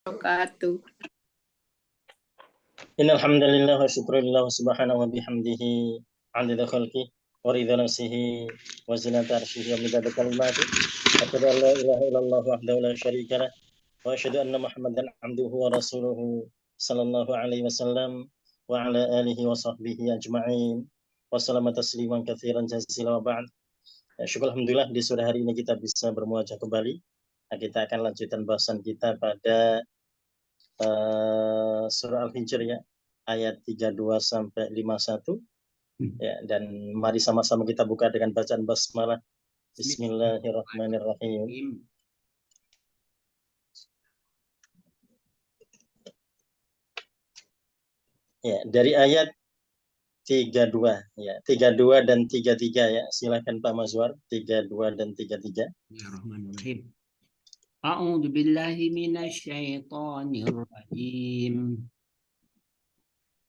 Wabarakatuh. Innal hamdalillah wa syukrulillah subhanahu wa bihamdihi 'adada khalqihi wa ridha nafsihi wa zinata arsyihi wa midada kalimatihi. Asyhadu an la ilaha illallah wahdahu la syarika lah wa asyhadu anna Muhammadan 'abduhu wa rasuluhu sallallahu alaihi wasallam wa ala alihi wa sahbihi ajma'in. Wa sallama tasliman katsiran jazila wa ba'd. Syukur alhamdulillah di sore hari ini kita bisa bermuajah kembali. Kita akan lanjutkan bahasan kita pada surah Al-Hijr ya, ayat 32 sampai 51 ya, dan mari sama-sama kita buka dengan bacaan basmalah. Bismillahirrahmanirrahim. Ya, dari ayat 32 ya, 32 dan 33 ya. Silakan Pak Mazwar, 32 dan 33. Bismillahirrahmanirrahim. A'udzu billahi minasyaitonir rajim.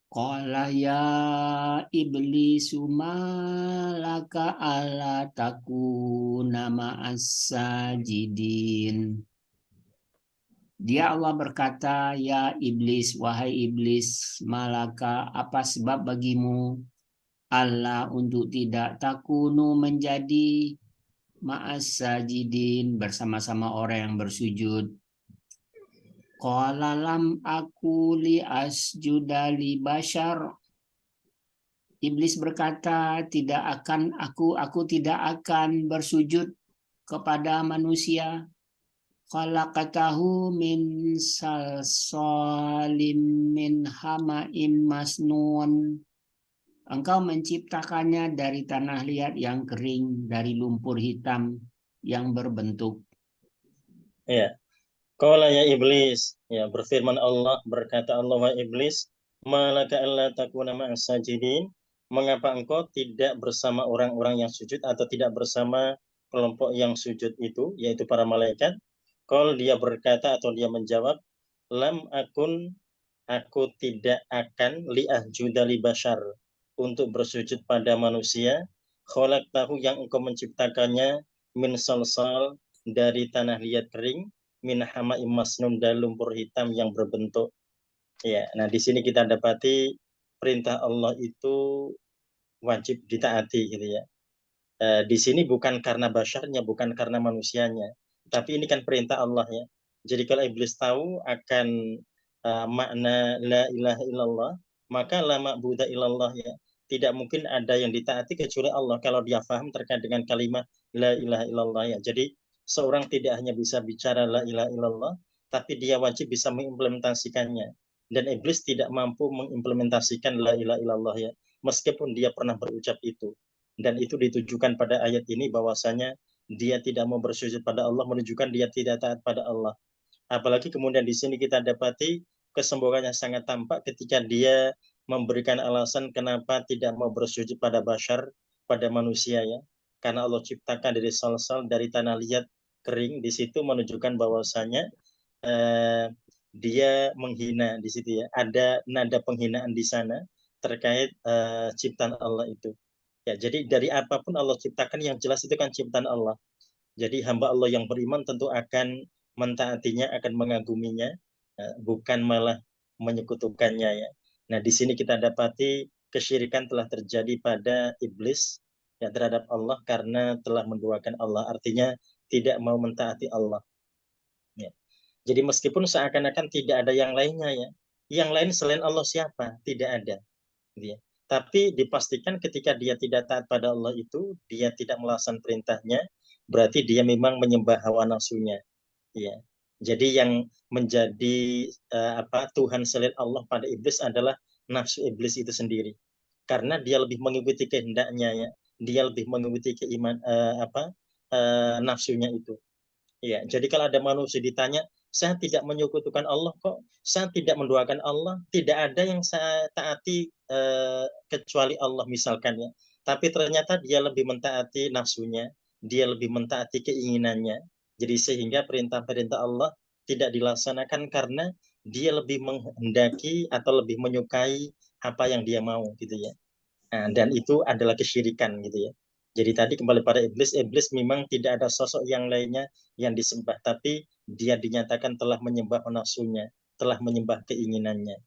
Qala ya iblis malaka alla takuna ma'as sajidin. Dia Allah berkata, ya iblis, wahai iblis, malaka, apa sebab bagimu Allah untuk tidak takunu menjadi ma'as sajidin, bersama-sama orang yang bersujud. Qala lam aku li asjuda li bashar. Iblis berkata, aku tidak akan bersujud kepada manusia. Khalaqatahu min salsalim min hama'im masnun. Engkau menciptakannya dari tanah liat yang kering, dari lumpur hitam yang berbentuk. Ya. Qala ya iblis, ya, berfirman Allah, berkata Allah, wa iblis, malaka alla takuna ma'as sajidin, mengapa engkau tidak bersama orang-orang yang sujud atau tidak bersama kelompok yang sujud itu, yaitu para malaikat? Qal, dia berkata atau dia menjawab, lam akun, aku tidak akan li'ahjuda li bashar, untuk bersujud pada manusia. Khalaqtahu, yang engkau menciptakannya, min salsal, dari tanah liat kering, min hama'im masnun, dari lumpur hitam yang berbentuk. Ya, nah di sini kita dapati perintah Allah itu wajib ditaati gitu ya. Di sini bukan karena basyarnya, bukan karena manusianya, tapi ini kan perintah Allah ya. Jadi kalau iblis tahu akan makna la ilaha illallah, maka la ma'budu illallah ya. Tidak mungkin ada yang ditaati kecuali Allah kalau dia paham terkait dengan kalimat la ilaha illallah ya. Jadi seorang tidak hanya bisa bicara la ilaha illallah, tapi dia wajib bisa mengimplementasikannya. Dan iblis tidak mampu mengimplementasikan la ilaha illallah ya, meskipun dia pernah berucap itu. Dan itu ditujukan pada ayat ini bahwasanya dia tidak mau bersujud pada Allah, menunjukkan dia tidak taat pada Allah. Apalagi kemudian di sini kita dapati kesombongannya sangat tampak ketika dia memberikan alasan kenapa tidak mau bersujud pada bashar, pada manusia ya. Karena Allah ciptakan dari salsal, dari tanah liat kering. Di situ menunjukkan bahwasanya dia menghina di situ ya. Ada nada penghinaan di sana terkait ciptaan Allah itu. Ya, jadi dari apapun Allah ciptakan, yang jelas itu kan ciptaan Allah. Jadi hamba Allah yang beriman tentu akan mentaatinya, akan mengaguminya, bukan malah menyekutukannya ya. Nah, di sini kita dapati kesyirikan telah terjadi pada iblis ya, terhadap Allah, karena telah menduakan Allah, artinya tidak mau mentaati Allah. Ya. Jadi meskipun seakan-akan tidak ada yang lainnya ya, yang lain selain Allah siapa? Tidak ada. Gitu ya. Tapi dipastikan ketika dia tidak taat pada Allah itu, dia tidak melaksanakan perintahnya, berarti dia memang menyembah hawa nafsunya. Ya. Jadi yang menjadi Tuhan selain Allah pada iblis adalah nafsu iblis itu sendiri. Karena dia lebih mengikuti kehendaknya ya, dia lebih mengikuti nafsunya itu. Ya, jadi kalau ada manusia ditanya, saya tidak menyekutukan Allah kok, saya tidak mendoakan Allah, tidak ada yang saya taati kecuali Allah misalkan ya. Tapi ternyata dia lebih mentaati nafsunya, dia lebih mentaati keinginannya. Jadi sehingga perintah-perintah Allah tidak dilaksanakan karena dia lebih menghendaki atau lebih menyukai apa yang dia mau gitu ya. Nah, dan itu adalah kesyirikan gitu ya. Jadi tadi kembali pada iblis, iblis memang tidak ada sosok yang lainnya yang disembah, tapi dia dinyatakan telah menyembah nafsunya, telah menyembah keinginannya.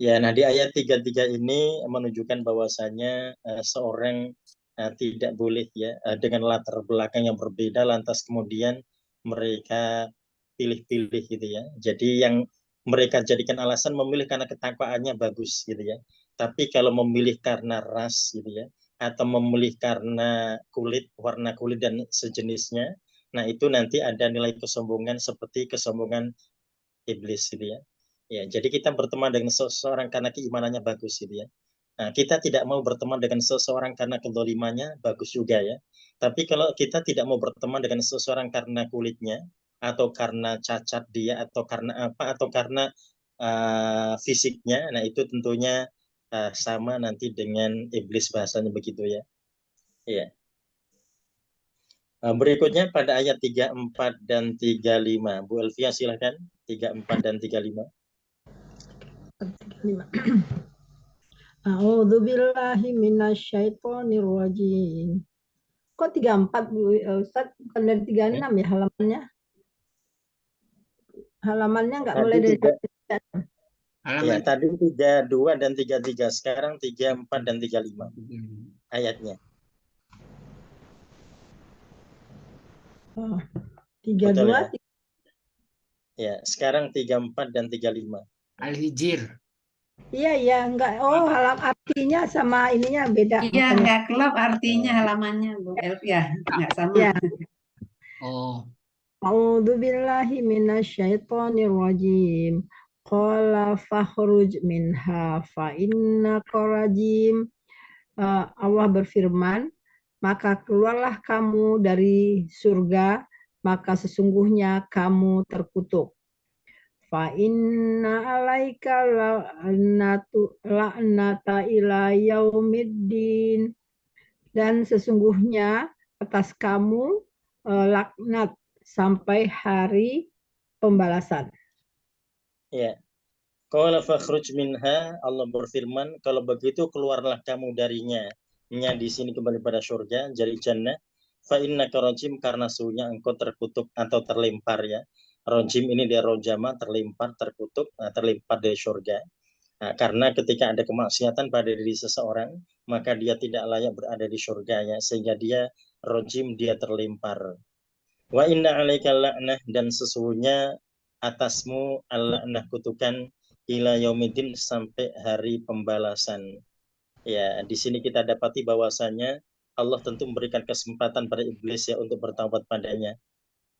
Ya, nah di ayat 33 ini menunjukkan bahwasanya seorang tidak boleh ya dengan latar belakang yang berbeda lantas kemudian mereka pilih-pilih gitu ya. Jadi yang mereka jadikan alasan memilih karena ketakwaannya bagus gitu ya. Tapi kalau memilih karena ras gitu ya atau memilih karena kulit, warna kulit dan sejenisnya, nah itu nanti ada nilai kesombongan seperti kesombongan iblis gitu ya. Ya, jadi kita berteman dengan seseorang karena keimanannya bagus gitu ya. Nah, kita tidak mau berteman dengan seseorang karena kedolimannya bagus juga ya. Tapi kalau kita tidak mau berteman dengan seseorang karena kulitnya, atau karena cacat dia, atau karena apa, atau karena fisiknya, nah itu tentunya sama nanti dengan iblis bahasanya begitu ya. Iya. Berikutnya pada ayat 34 dan 35. Bu Elvia silahkan, 34 dan 35. 35. A'udzu billahi minasyaitonir rajim. Kok 34 Bu Ustaz, bukan dari 36 ya halamannya? Halamannya nggak mulai dari Ya, tadi 32 dan 33, sekarang 34 dan 35 ayatnya. 32. Ya, sekarang 34 dan 35. Al-Hijr. Iya, enggak. Oh, artinya sama ininya beda. Iya, nggak klop artinya halamannya, Bu Elvia. Nggak sama. Ya. Oh. A'udzu billahi minasyaitonir rajim. Qala fakhruj minha fa innaka rajim. Allah berfirman, maka keluarlah kamu dari surga, maka sesungguhnya kamu terkutuk. Fa inna alaika la'nata ila yaumiddin. Dan sesungguhnya atas kamu laknat sampai hari pembalasan. Ya. Qala fakhruj minha, Allah berfirman, kalau begitu keluarlah kamu darinya. Nya di sini kembali pada surga, jadi jannah. Fa innaka rajim, karena sesungguhnya engkau terkutuk atau terlempar ya. Rajim ini dia rojama, terlempar, terkutuk, terlempar dari surga. Nah, karena ketika ada kemaksiatan pada diri seseorang, maka dia tidak layak berada di surga ya, sehingga dia rojim, dia terlempar. Wa inna alaika la'nah, dan sesungguhnya atasmu al-la'nah, kutukan, ila yaumidin, sampai hari pembalasan. Ya, di sini kita dapati bahwasanya Allah tentu memberikan kesempatan pada iblis ya untuk bertaubat padanya.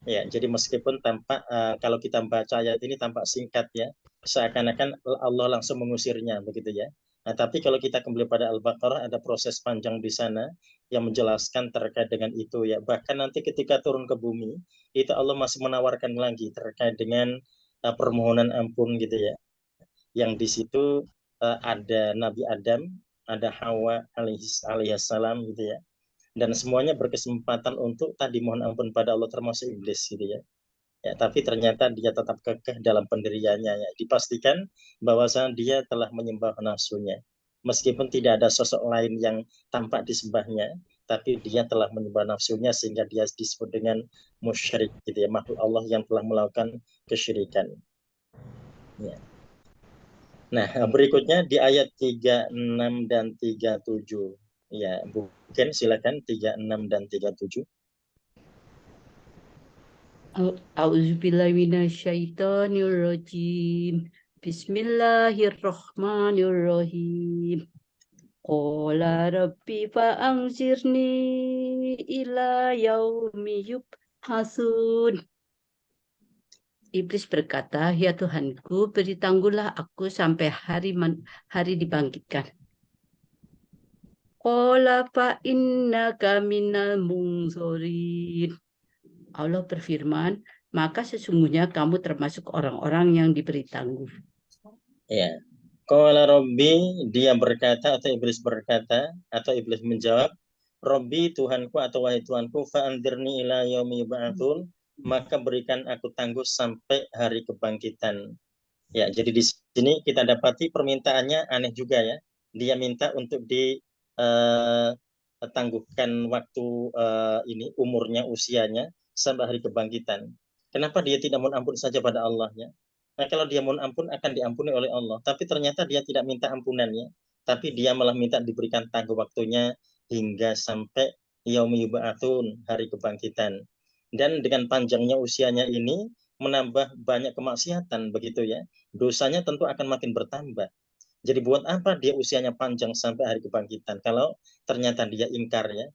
Ya, jadi meskipun tampak kalau kita baca ayat ini tampak singkat ya, seakan-akan Allah langsung mengusirnya begitu ya. Nah, tapi kalau kita kembali pada Al-Baqarah ada proses panjang di sana yang menjelaskan terkait dengan itu ya. Bahkan nanti ketika turun ke bumi, itu Allah masih menawarkan lagi terkait dengan permohonan ampun gitu ya. Yang di situ ada Nabi Adam, ada Hawa alaihissalam gitu ya, dan semuanya berkesempatan untuk tadi mohon ampun pada Allah termasuk iblis gitu ya. Ya, tapi ternyata dia tetap kekeh dalam pendiriannya ya. Dipastikan bahwasanya dia telah menyembah nafsunya. Meskipun tidak ada sosok lain yang tampak disembahnya, tapi dia telah menyembah nafsunya sehingga dia disebut dengan musyrik gitu ya, makhluk Allah yang telah melakukan kesyirikan. Ya. Nah, berikutnya di ayat 36 dan 37. Ya, mungkin silakan 36 dan 37. A'udzubillahi minasyaitonirrajim. Bismillahirrahmanirrahim. Qala rabbi fa'anzirni ila yaumi yub'atsun. Iblis berkata, ya Tuhanku, beritahulah aku sampai hari dibangkitkan. Qala fa'innaka minal munzorin. Allah berfirman, maka sesungguhnya kamu termasuk orang-orang yang diberi tangguh. Ya. Qala Rabbi, dia berkata atau iblis berkata atau iblis menjawab, Rabbi, Tuhanku atau wahai Tuhanku, fa'andirni ila yaumi yub'atsun, maka berikan aku tangguh sampai hari kebangkitan. Ya, jadi di sini kita dapati permintaannya aneh juga ya. Dia minta untuk tangguhkan waktu ini umurnya, usianya sampai hari kebangkitan. Kenapa dia tidak mohon ampun saja pada Allahnya? Nah, kalau dia mohon ampun akan diampuni oleh Allah, tapi ternyata dia tidak minta ampunannya, tapi dia malah minta diberikan tangguh waktunya hingga sampai yaumi yub'atsun, hari kebangkitan. Dan dengan panjangnya usianya ini menambah banyak kemaksiatan begitu ya. Dosanya tentu akan makin bertambah. Jadi buat apa dia usianya panjang sampai hari kebangkitan kalau ternyata dia ingkar ya.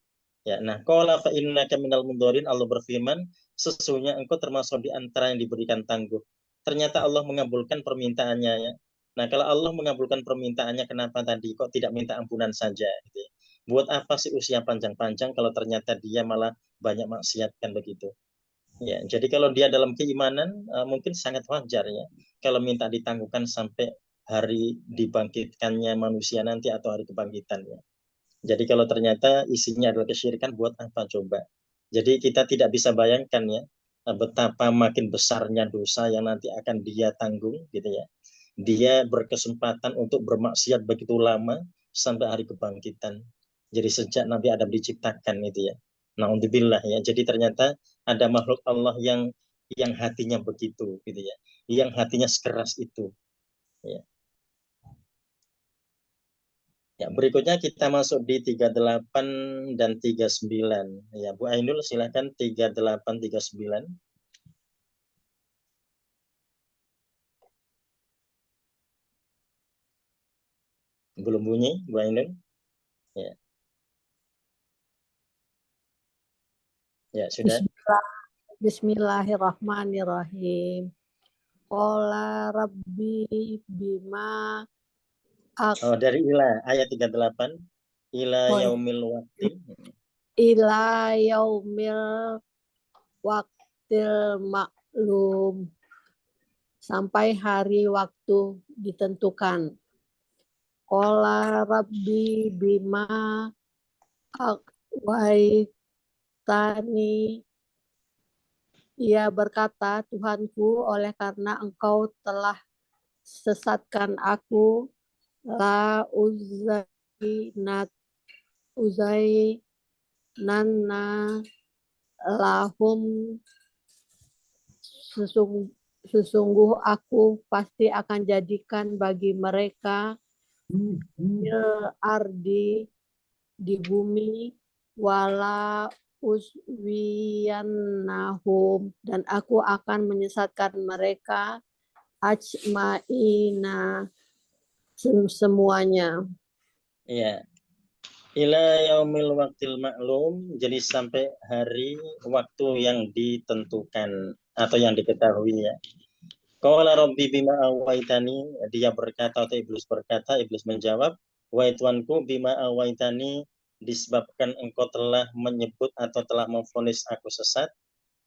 Ya, nah, qala fa innaka minal mundharin, Allah berfirman, sesungguhnya engkau termasuk di antara yang diberikan tangguh. Ternyata Allah mengabulkan permintaannya ya. Nah, kalau Allah mengabulkan permintaannya, kenapa tadi kok tidak minta ampunan saja gitu ya. Buat apa sih usia panjang-panjang kalau ternyata dia malah banyak maksiat kan begitu. Ya, jadi kalau dia dalam keimanan mungkin sangat wajar ya kalau minta ditangguhkan sampai hari dibangkitkannya manusia nanti atau hari kebangkitannya. Jadi kalau ternyata isinya adalah kesyirikan, buat apa coba? Jadi kita tidak bisa bayangkan ya betapa makin besarnya dosa yang nanti akan dia tanggung gitu ya. Dia berkesempatan untuk bermaksiat begitu lama sampai hari kebangkitan. Jadi sejak Nabi Adam diciptakan itu ya. Naudzubillah ya. Jadi ternyata ada makhluk Allah yang hatinya begitu gitu ya. Yang hatinya sekeras itu. Ya. Ya, berikutnya kita masuk di 38 dan 39. Ya, Bu Ainul silakan 38 39. Belum bunyi, Bu Ainul? Ya. Ya, sudah. Bismillahirrahmanirrahim. Qala rabbi bima Oh, dari ila ayat 38 ila yaumil waqti. ila yaumil waqtil maklum, sampai hari waktu ditentukan. Qala rabbi bima aghwaytani, ia berkata, Tuhanku, oleh karena engkau telah sesatkan aku, la uzainanna lahum, sesungguh aku pasti akan jadikan bagi mereka ardi, di bumi, wala uswiyannahum, dan aku akan menyesatkan mereka ajma'ina, semuanya. Ya. Ila yaumil waqtil maklum, jadi sampai hari waktu yang ditentukan atau yang diketahui ya. Qala rabbi bima awaitani, dia berkata atau iblis berkata, iblis menjawab, wahai Tuanku, bima awaitani, disebabkan engkau telah menyebut atau telah memvonis aku sesat.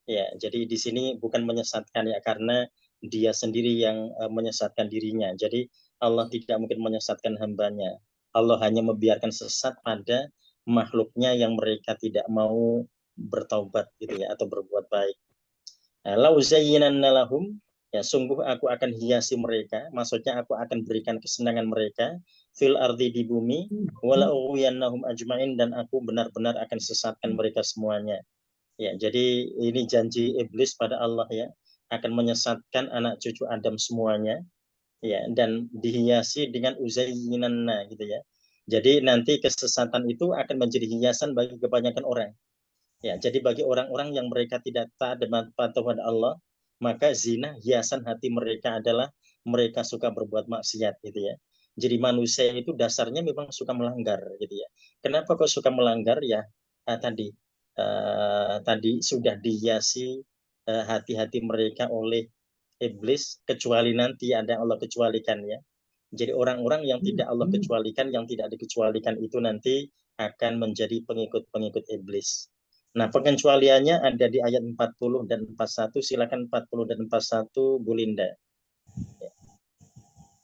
Ya, jadi di sini bukan menyesatkan ya, karena dia sendiri yang menyesatkan dirinya. Jadi Allah tidak mungkin menyesatkan hambanya. Allah hanya membiarkan sesat pada makhluknya yang mereka tidak mau bertaubat gitu ya, atau berbuat baik. Lau zayyinanna lahum, ya sungguh aku akan hiasi mereka, maksudnya aku akan berikan kesenangan mereka fil ardi, di bumi, wala ughwiyannahum ajmain, dan aku benar-benar akan sesatkan mereka semuanya. Ya, jadi ini janji iblis pada Allah ya, akan menyesatkan anak cucu Adam semuanya ya, dan dihiasi dengan uzayyinanna gitu ya. Jadi nanti kesesatan itu akan menjadi hiasan bagi kebanyakan orang. Ya, jadi bagi orang-orang yang mereka tidak taat dan patuh pada Allah, maka zina, hiasan hati mereka adalah mereka suka berbuat maksiat gitu ya. Jadi manusia itu dasarnya memang suka melanggar gitu ya. Kenapa kok suka melanggar ya? Tadi sudah dihiasi hati-hati mereka oleh iblis, kecuali nanti ada Allah kecualikan ya. Jadi orang-orang yang tidak Allah kecualikan, yang tidak dikecualikan itu nanti akan menjadi pengikut-pengikut iblis. Nah, pengecualiannya ada di ayat 40 dan 41. Silakan 40 dan 41, Bu Linda.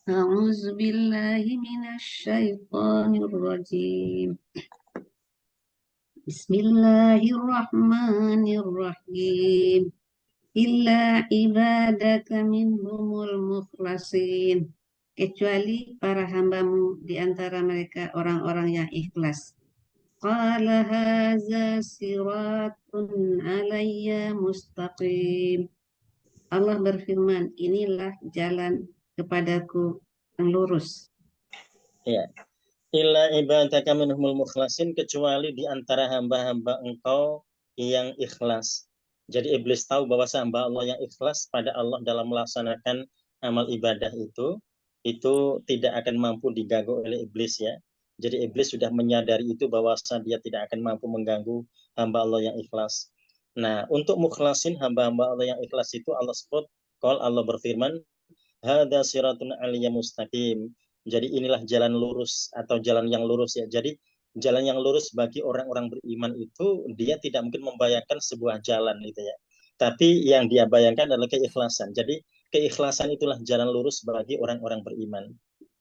A'udzu billahi minasyaitonir rajim. Bismillahirrahmanirrahim. Illa ibadaka minhumul mukhlasin. kecuali para hambamu di antara mereka orang-orang yang ikhlas. Qala hadza siratun alayya mustaqim. Allah berfirman, inilah jalan kepadaku yang lurus. Ya. Illa ibadaka minhumul mukhlasin, kecuali di antara hamba-hamba engkau yang ikhlas. Jadi iblis tahu bahwa hamba Allah yang ikhlas pada Allah dalam melaksanakan amal ibadah itu tidak akan mampu diganggu oleh iblis ya. Jadi iblis sudah menyadari itu bahwa dia tidak akan mampu mengganggu hamba Allah yang ikhlas. Nah, untuk mukhlasin hamba-hamba Allah yang ikhlas itu Allah sebut, kalau Allah berfirman, hada siratun aliyya mustaqim. Jadi inilah jalan lurus atau jalan yang lurus ya. Jadi jalan yang lurus bagi orang-orang beriman itu dia tidak mungkin membayangkan sebuah jalan gitu ya. Tapi yang dia bayangkan adalah keikhlasan. Jadi keikhlasan itulah jalan lurus bagi orang-orang beriman.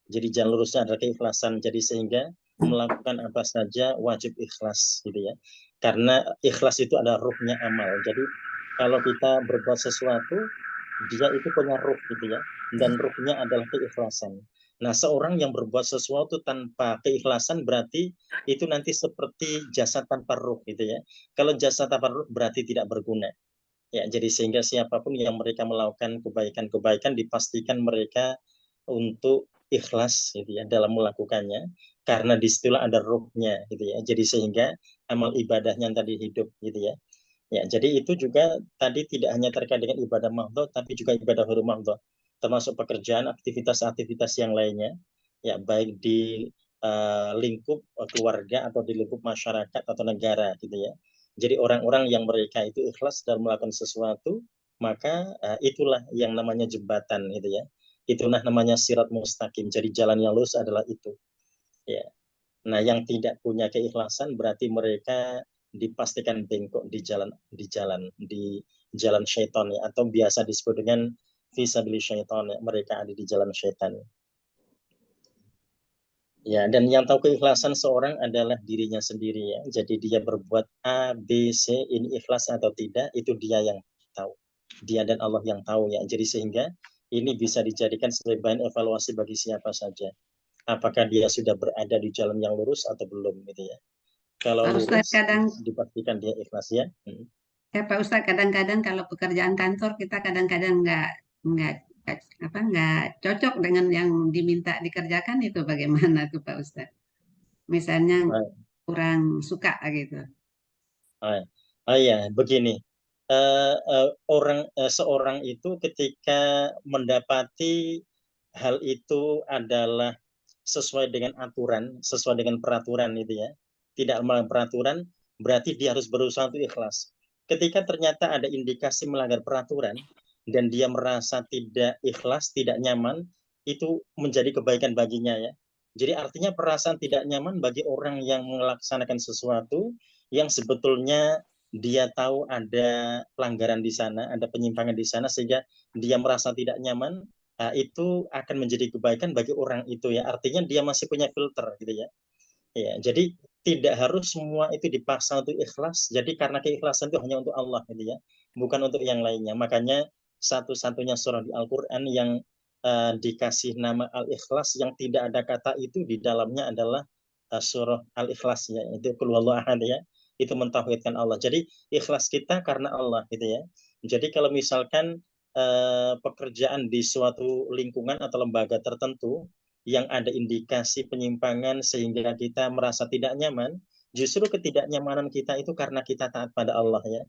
Jadi jalan lurusnya adalah keikhlasan. Jadi sehingga melakukan apa saja wajib ikhlas gitu ya. Karena ikhlas itu adalah ruhnya amal. Jadi kalau kita berbuat sesuatu, dia itu punya ruh gitu ya. Dan ruhnya adalah keikhlasan. Nah, seorang yang berbuat sesuatu tanpa keikhlasan berarti itu nanti seperti jasad tanpa ruh gitu ya. Kalau jasad tanpa ruh berarti tidak berguna. Ya, jadi sehingga siapapun yang mereka melakukan kebaikan-kebaikan dipastikan mereka untuk ikhlas gitu ya dalam melakukannya, karena disitulah ada ruhnya gitu ya. Jadi sehingga amal ibadahnya tadi hidup gitu ya. Ya, jadi itu juga tadi tidak hanya terkait dengan ibadah mahdhah, tapi juga ibadah huru mahdhah, termasuk pekerjaan, aktivitas-aktivitas yang lainnya, ya baik di lingkup keluarga atau di lingkup masyarakat atau negara gitu ya. Jadi orang-orang yang mereka itu ikhlas dalam melakukan sesuatu, maka itulah yang namanya jembatan gitu ya. Itulah namanya sirat mustaqim. Jadi jalan yang lurus adalah itu. Ya. Nah, yang tidak punya keikhlasan berarti mereka dipastikan bengkok di jalan syaitan ya, atau biasa disebut dengan fisabilis syaitan ya, mereka ada di jalan syaitan. Ya, dan yang tahu keikhlasan seorang adalah dirinya sendiri ya. Jadi dia berbuat A, B, C, ini ikhlas atau tidak, itu dia yang tahu. Dia dan Allah yang tahu ya. Jadi sehingga ini bisa dijadikan sebagai bahan evaluasi bagi siapa saja. Apakah dia sudah berada di jalan yang lurus atau belum gitu ya. Kalau Pak Ustadz, lurus dipastikan dia ikhlas ya. Pak Ustadz, kadang-kadang kalau pekerjaan kantor kita kadang-kadang nggak cocok dengan yang diminta dikerjakan, itu bagaimana tuh Pak Ustadz? Misalnya kurang suka gitu. Ya, begini. Seorang itu ketika mendapati hal itu adalah sesuai dengan aturan, sesuai dengan peraturan itu ya, tidak melanggar peraturan, berarti dia harus berusaha untuk ikhlas. Ketika ternyata ada indikasi melanggar peraturan dan dia merasa tidak ikhlas, tidak nyaman, itu menjadi kebaikan baginya ya. Jadi artinya perasaan tidak nyaman bagi orang yang melaksanakan sesuatu yang sebetulnya dia tahu ada pelanggaran di sana, ada penyimpangan di sana, sehingga dia merasa tidak nyaman, itu akan menjadi kebaikan bagi orang itu ya. Artinya dia masih punya filter gitu ya. Ya, jadi tidak harus semua itu dipaksa untuk ikhlas. Jadi karena keikhlasan itu hanya untuk Allah gitu ya, bukan untuk yang lainnya. Makanya satu-satunya surah di Al-Qur'an yang dikasih nama Al-Ikhlas yang tidak ada kata itu di dalamnya adalah surah Al-Ikhlas ya, itu Qul huwallahu ahad ya. Itu mentauhidkan Allah. Jadi ikhlas kita karena Allah gitu ya. Jadi kalau misalkan pekerjaan di suatu lingkungan atau lembaga tertentu yang ada indikasi penyimpangan sehingga kita merasa tidak nyaman, justru ketidaknyamanan kita itu karena kita taat pada Allah ya.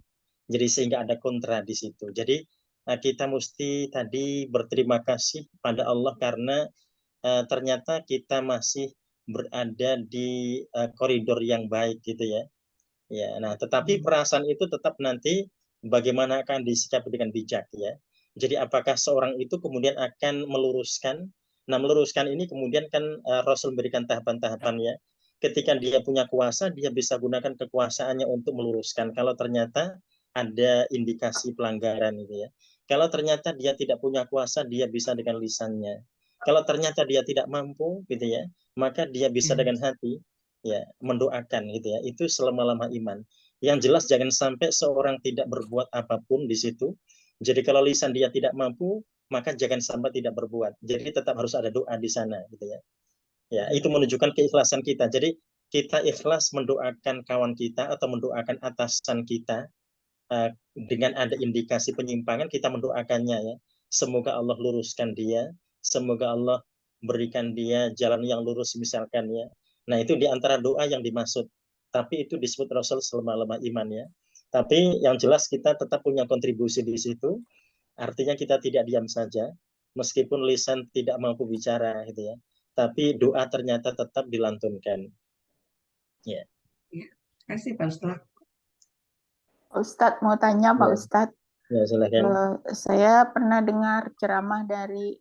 Jadi sehingga ada kontra di situ. Jadi kita mesti tadi berterima kasih pada Allah karena ternyata kita masih berada di koridor yang baik gitu ya. Ya, nah tetapi perasaan itu tetap nanti bagaimana akan disikapi dengan bijak ya. Jadi apakah seorang itu kemudian akan meluruskan? Nah, meluruskan ini kemudian kan Rasul memberikan tahapan-tahapan ya. Ketika dia punya kuasa, dia bisa gunakan kekuasaannya untuk meluruskan. Kalau ternyata ada indikasi pelanggaran gitu ya. Kalau ternyata dia tidak punya kuasa, dia bisa dengan lisannya. Kalau ternyata dia tidak mampu gitu ya, maka dia bisa dengan hati ya mendoakan gitu ya. Itu selama-lama iman. Yang jelas jangan sampai seorang tidak berbuat apapun di situ. Jadi kalau lisan dia tidak mampu, maka jangan sampai tidak berbuat. Jadi tetap harus ada doa di sana gitu ya. Ya, itu menunjukkan keikhlasan kita. Jadi kita ikhlas mendoakan kawan kita atau mendoakan atasan kita dengan ada indikasi penyimpangan, kita mendoakannya ya. Semoga Allah luruskan dia, semoga Allah berikan dia jalan yang lurus misalkan ya. Nah, itu di antara doa yang dimaksud. Tapi itu disebut Rasul selemah-lemah iman ya. Tapi yang jelas kita tetap punya kontribusi di situ. Artinya kita tidak diam saja, meskipun lisan tidak mampu bicara gitu ya. Tapi doa ternyata tetap dilantunkan. Ya. Ya, terima kasih Pak Ustadz. Ustadz mau tanya Pak Ya. Ustadz, Ya, silakan. saya pernah dengar ceramah dari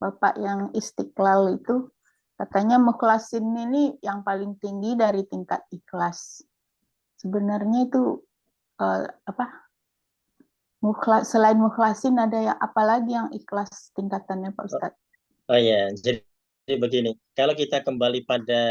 Bapak yang Istiqlal itu, katanya mukhlasin ini yang paling tinggi dari tingkat ikhlas. Sebenarnya itu apa? Selain mukhlasin ada yang apa lagi yang ikhlas tingkatannya Pak Ustadz? Oh ya, jadi begini, kalau kita kembali pada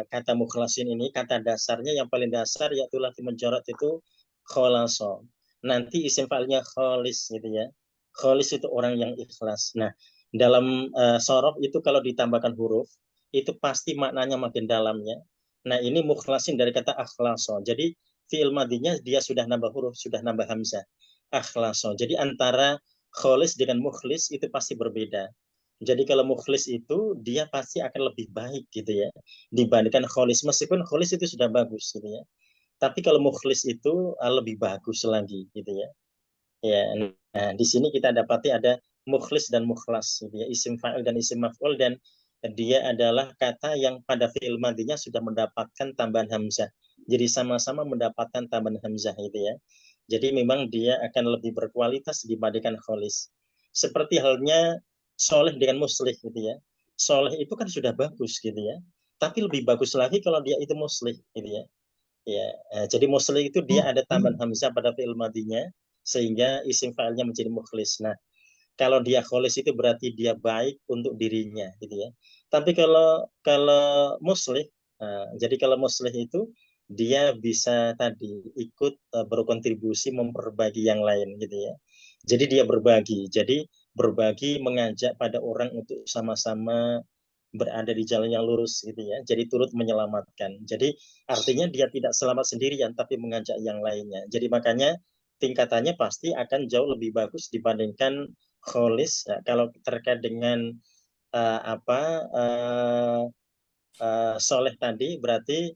kata mukhlasin ini, kata dasarnya yang paling dasar yaitu lafzi mujarrad itu kholaso. Nanti isim fa'ilnya kholis gitu ya. Kholis itu orang yang ikhlas. Nah, dalam sorof itu kalau ditambahkan huruf, itu pasti maknanya makin dalamnya. Nah, ini mukhlasin dari kata akhlaso. Jadi fi'il madinya dia sudah nambah huruf, sudah nambah hamzah. Akhlaso. Jadi antara kholis dengan mukhlis itu pasti berbeda. Jadi kalau mukhlis itu dia pasti akan lebih baik gitu ya dibandingkan kholis, meskipun kholis itu sudah bagus gitu ya. Tapi kalau mukhlis itu lebih bagus lagi gitu ya. Ya, nah di sini kita dapati ada mukhlis dan mukhlas gitu ya, isim fa'il dan isim maf'ul, dan dia adalah kata yang pada fi'il madinya sudah mendapatkan tambahan hamzah. Jadi sama-sama mendapatkan tambahan hamzah gitu ya. Jadi memang dia akan lebih berkualitas dibandingkan kholis. Seperti halnya soleh dengan muslih gitu ya. Soleh itu kan sudah bagus gitu ya. Tapi lebih bagus lagi kalau dia itu muslih gitu ya. Ya, jadi muslih itu dia ada tambahan hamzah pada fi'il madinya sehingga isim fa'ilnya menjadi mukhlis. Nah, kalau dia kholis itu berarti dia baik untuk dirinya gitu ya. Tapi kalau muslih, jadi kalau muslih itu dia bisa tadi ikut berkontribusi memperbaiki yang lain gitu ya. Jadi dia berbagi. Jadi berbagi mengajak pada orang untuk sama-sama berada di jalan yang lurus gitu ya. Jadi turut menyelamatkan. Jadi artinya dia tidak selamat sendirian tapi mengajak yang lainnya. Jadi makanya tingkatannya pasti akan jauh lebih bagus dibandingkan kholis. Ya, kalau terkait dengan soleh tadi berarti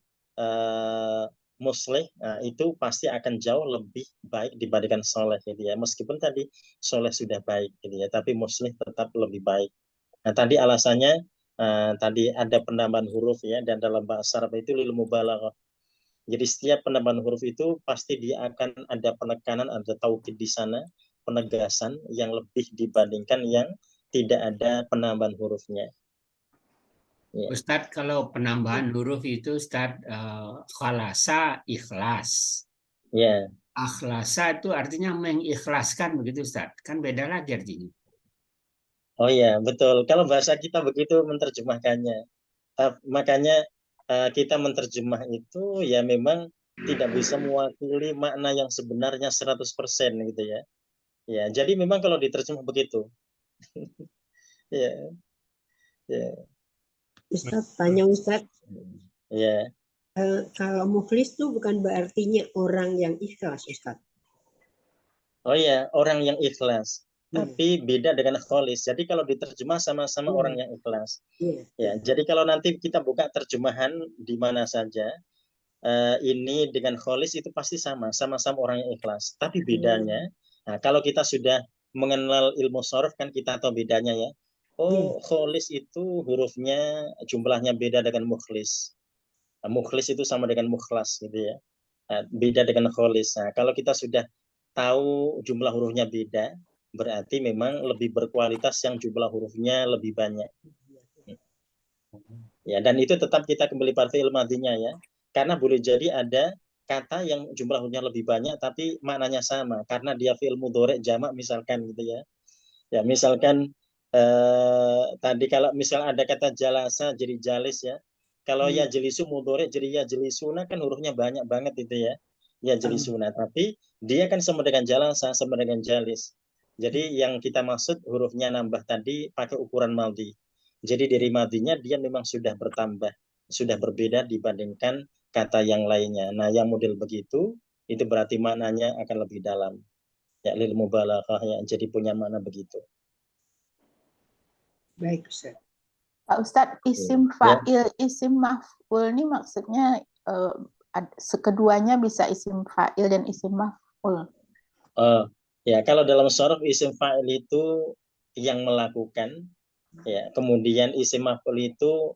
muslih itu pasti akan jauh lebih baik dibandingkan soleh gitu ya. Meskipun tadi soleh sudah baik gitu ya, tapi muslih tetap lebih baik. Nah tadi alasannya tadi ada penambahan huruf ya, dan dalam bahasa Arab itu lil mubalaghah. Jadi setiap penambahan huruf itu pasti dia akan ada penekanan, ada taukid di sana, penegasan yang lebih dibandingkan yang tidak ada penambahan hurufnya. Ya. Ustadz, kalau penambahan huruf itu Ustadz, khalasa ikhlas. Ya. Akhlasa itu artinya mengikhlaskan begitu Ustadz. Kan beda lagi artinya. Oh ya, betul. Kalau bahasa kita begitu menerjemahkannya. Makanya kita menerjemah itu ya memang tidak bisa mewakili makna yang sebenarnya 100% gitu ya. Ya, jadi memang kalau diterjemah begitu. Ya. Ya. Ustadz, tanya Ustadz, Ya. kalau mukhlis itu bukan berartinya orang yang ikhlas, Ustadz. Oh ya, orang yang ikhlas. Tapi beda dengan kholis. Jadi kalau diterjemah sama-sama orang yang ikhlas. Ya, jadi kalau nanti kita buka terjemahan di mana saja, ini dengan kholis itu pasti sama-sama orang yang ikhlas. Tapi bedanya, nah, kalau kita sudah mengenal ilmu sorof kan kita tahu bedanya ya. Oh, kholis itu hurufnya jumlahnya beda dengan mukhlis. Nah, mukhlis itu sama dengan mukhlas gitu ya. Nah, beda dengan kholis. Nah, kalau kita sudah tahu jumlah hurufnya beda, berarti memang lebih berkualitas yang jumlah hurufnya lebih banyak. Ya, dan itu tetap kita kembali pada fi'il madinya ya. Karena boleh jadi ada kata yang jumlah hurufnya lebih banyak tapi maknanya sama karena dia fi'il mudhari' jamak misalkan gitu ya. Ya, misalkan tadi kalau misal ada kata jalasa jadi jalis ya. Kalau ya jelisu mudhari' jadi ya jelisuna kan hurufnya banyak banget itu ya. Ya jelisuna, tapi dia kan sama dengan jalasa, sama dengan jalis. Jadi yang kita maksud hurufnya nambah tadi pakai ukuran maldi. Jadi dari maldinya dia memang sudah bertambah, sudah berbeda dibandingkan kata yang lainnya. Nah, yang model begitu itu berarti maknanya akan lebih dalam. Ya, lil mubalaghah ya, jadi punya makna begitu. Baik, Ustaz. Pak Ustadz, isim Ya. fa'il, isim maf'ul ini maksudnya keduanya bisa isim fa'il dan isim maf'ul. Ya, kalau dalam shorof isim fa'il itu yang melakukan, ya, kemudian isim maf'ul itu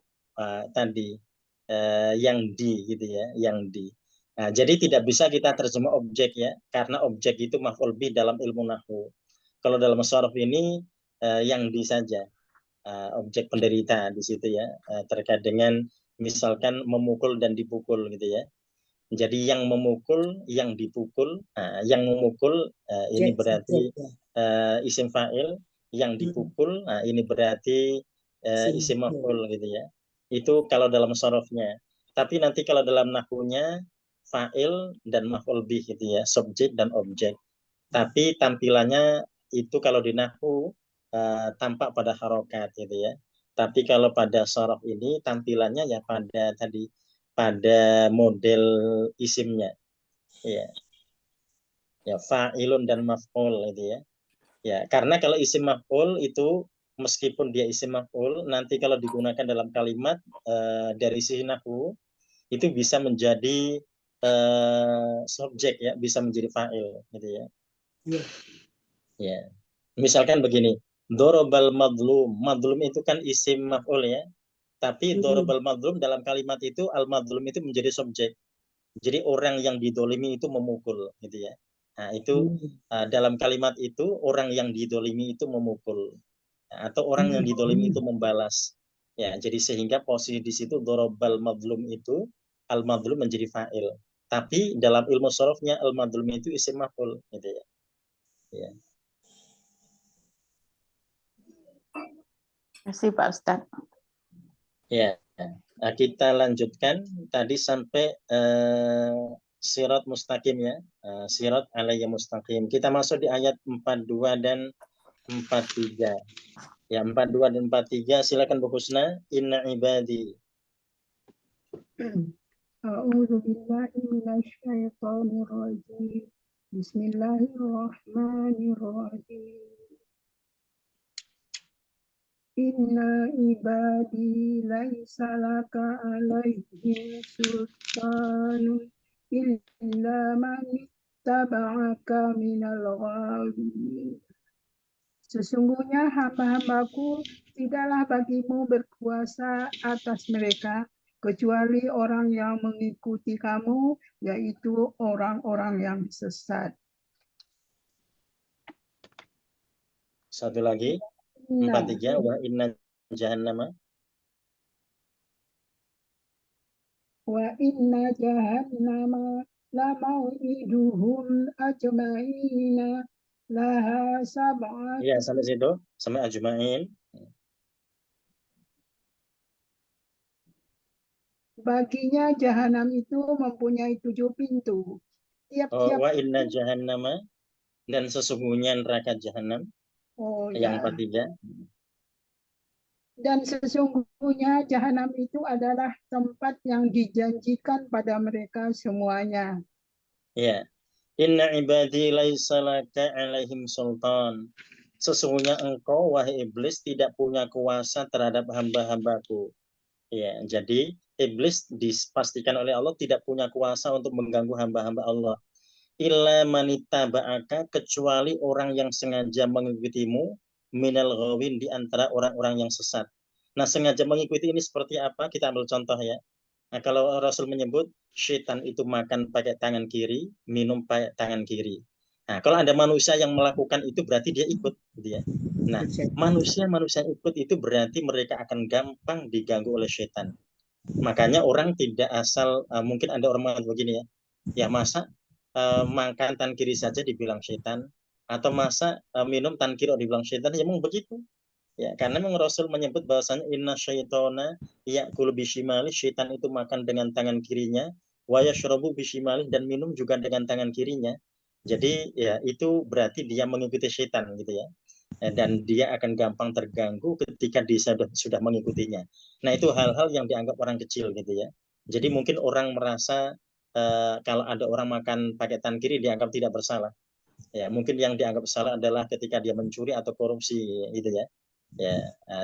tadi yang di, gitu ya, yang di. Nah, jadi tidak bisa kita terjemah objek ya, karena objek itu maf'ul bih dalam ilmu nahwu. Kalau dalam shorof ini yang di saja. Objek penderita di situ ya, terkait dengan misalkan memukul dan dipukul gitu ya. Jadi yang memukul, yang dipukul, yang memukul ini berarti isim fa'il, yang dipukul, ini berarti isim maf'ul gitu ya. Itu kalau dalam sorofnya. Tapi nanti kalau dalam nahwunya fa'il dan maf'ul bih gitu ya, subjek dan objek. Tapi tampilannya itu kalau di nahwu tampak pada harokat gitu ya. Tapi kalau pada sorof ini tampilannya ya pada tadi pada model isimnya. Ya, ya fa'ilun dan maf'ul itu ya. Ya, karena kalau isim maf'ul itu meskipun dia isim maf'ul nanti kalau digunakan dalam kalimat dari sisi nahwu itu bisa menjadi subjek ya, bisa menjadi fa'il gitu ya. Iya. Ya. Misalkan begini, dorobal madlum. Madlum itu kan isim maf'ul ya. Tapi dorobal madlum dalam kalimat itu al-madlum itu menjadi subjek. Jadi orang yang didolimi itu memukul gitu ya. Nah, itu dalam kalimat itu orang yang didolimi itu memukul. Nah, atau orang yang didolimi itu membalas. Ya, jadi sehingga posisi di situ dorobal madlum itu al-madlum menjadi fa'il. Tapi dalam ilmu sorofnya al-madlum itu isim maf'ul gitu ya. Ya. Terima kasih Pak Ustadz. Ya, nah, kita lanjutkan tadi sampai sirat mustaqim ya, sirat alayya mustaqim. Kita masuk di ayat 42 dan 43. Ya, 42 dan 43 silakan Bu Husna. Inna ibadi. A'udzu billahi minasyaitonir rajim. Bismillahirrahmanirrahim. Inna ibadi laisa laka alaihim sultanun illa man ittaba'aka minal ghawin. Sesungguhnya hamba-hambaku tidaklah bagimu berkuasa atas mereka kecuali orang yang mengikuti kamu, yaitu orang-orang yang sesat. Satu lagi. 43 wa inna jahannama. Wa inna jahannama la mau'iduhum ajma'ina laha sab'at. Ya, sampai situ, sampai ajma'in. Baginya jahanam itu mempunyai 7 pintu. Tiap-tiap Wa inna jahannama, dan sesungguhnya neraka jahanam. Yang 43. Dan sesungguhnya jahanam itu adalah tempat yang dijanjikan pada mereka semuanya. Ya. Inna ibadi laisa laka alaihim sultan. Sesungguhnya engkau wahai iblis tidak punya kuasa terhadap hamba-hambaku. Ya, jadi iblis dipastikan oleh Allah tidak punya kuasa untuk mengganggu hamba-hamba Allah. Illa manita ba'aka, kecuali orang yang sengaja mengikutimu minal ghawin, di antara orang-orang yang sesat. Nah, sengaja mengikuti ini seperti apa? Kita ambil contoh ya. Nah, kalau Rasul menyebut syaitan itu makan pakai tangan kiri, minum pakai tangan kiri. Nah, kalau ada manusia yang melakukan itu berarti dia ikut, gitu ya. Nah, manusia ikut itu berarti mereka akan gampang diganggu oleh syaitan. Makanya orang tidak asal, mungkin ada orang mengatakan begini ya, ya masa makan tangan kiri saja dibilang syaitan, atau masa minum tangan kiri dibilang syaitan, ya memang begitu. Ya, karena memang Rasul menyebut bahwasanya inna syaitona ya'kulu bishimali, syaitan itu makan dengan tangan kirinya, wa yashrabu bishimali, dan minum juga dengan tangan kirinya. Jadi ya itu berarti dia mengikuti setan gitu ya. Dan dia akan gampang terganggu ketika dia sudah mengikutinya. Nah, itu hal-hal yang dianggap orang kecil gitu ya. Jadi mungkin orang merasa kalau ada orang makan pakai tangan kiri dianggap tidak bersalah. Ya, mungkin yang dianggap salah adalah ketika dia mencuri atau korupsi gitu ya. Ya,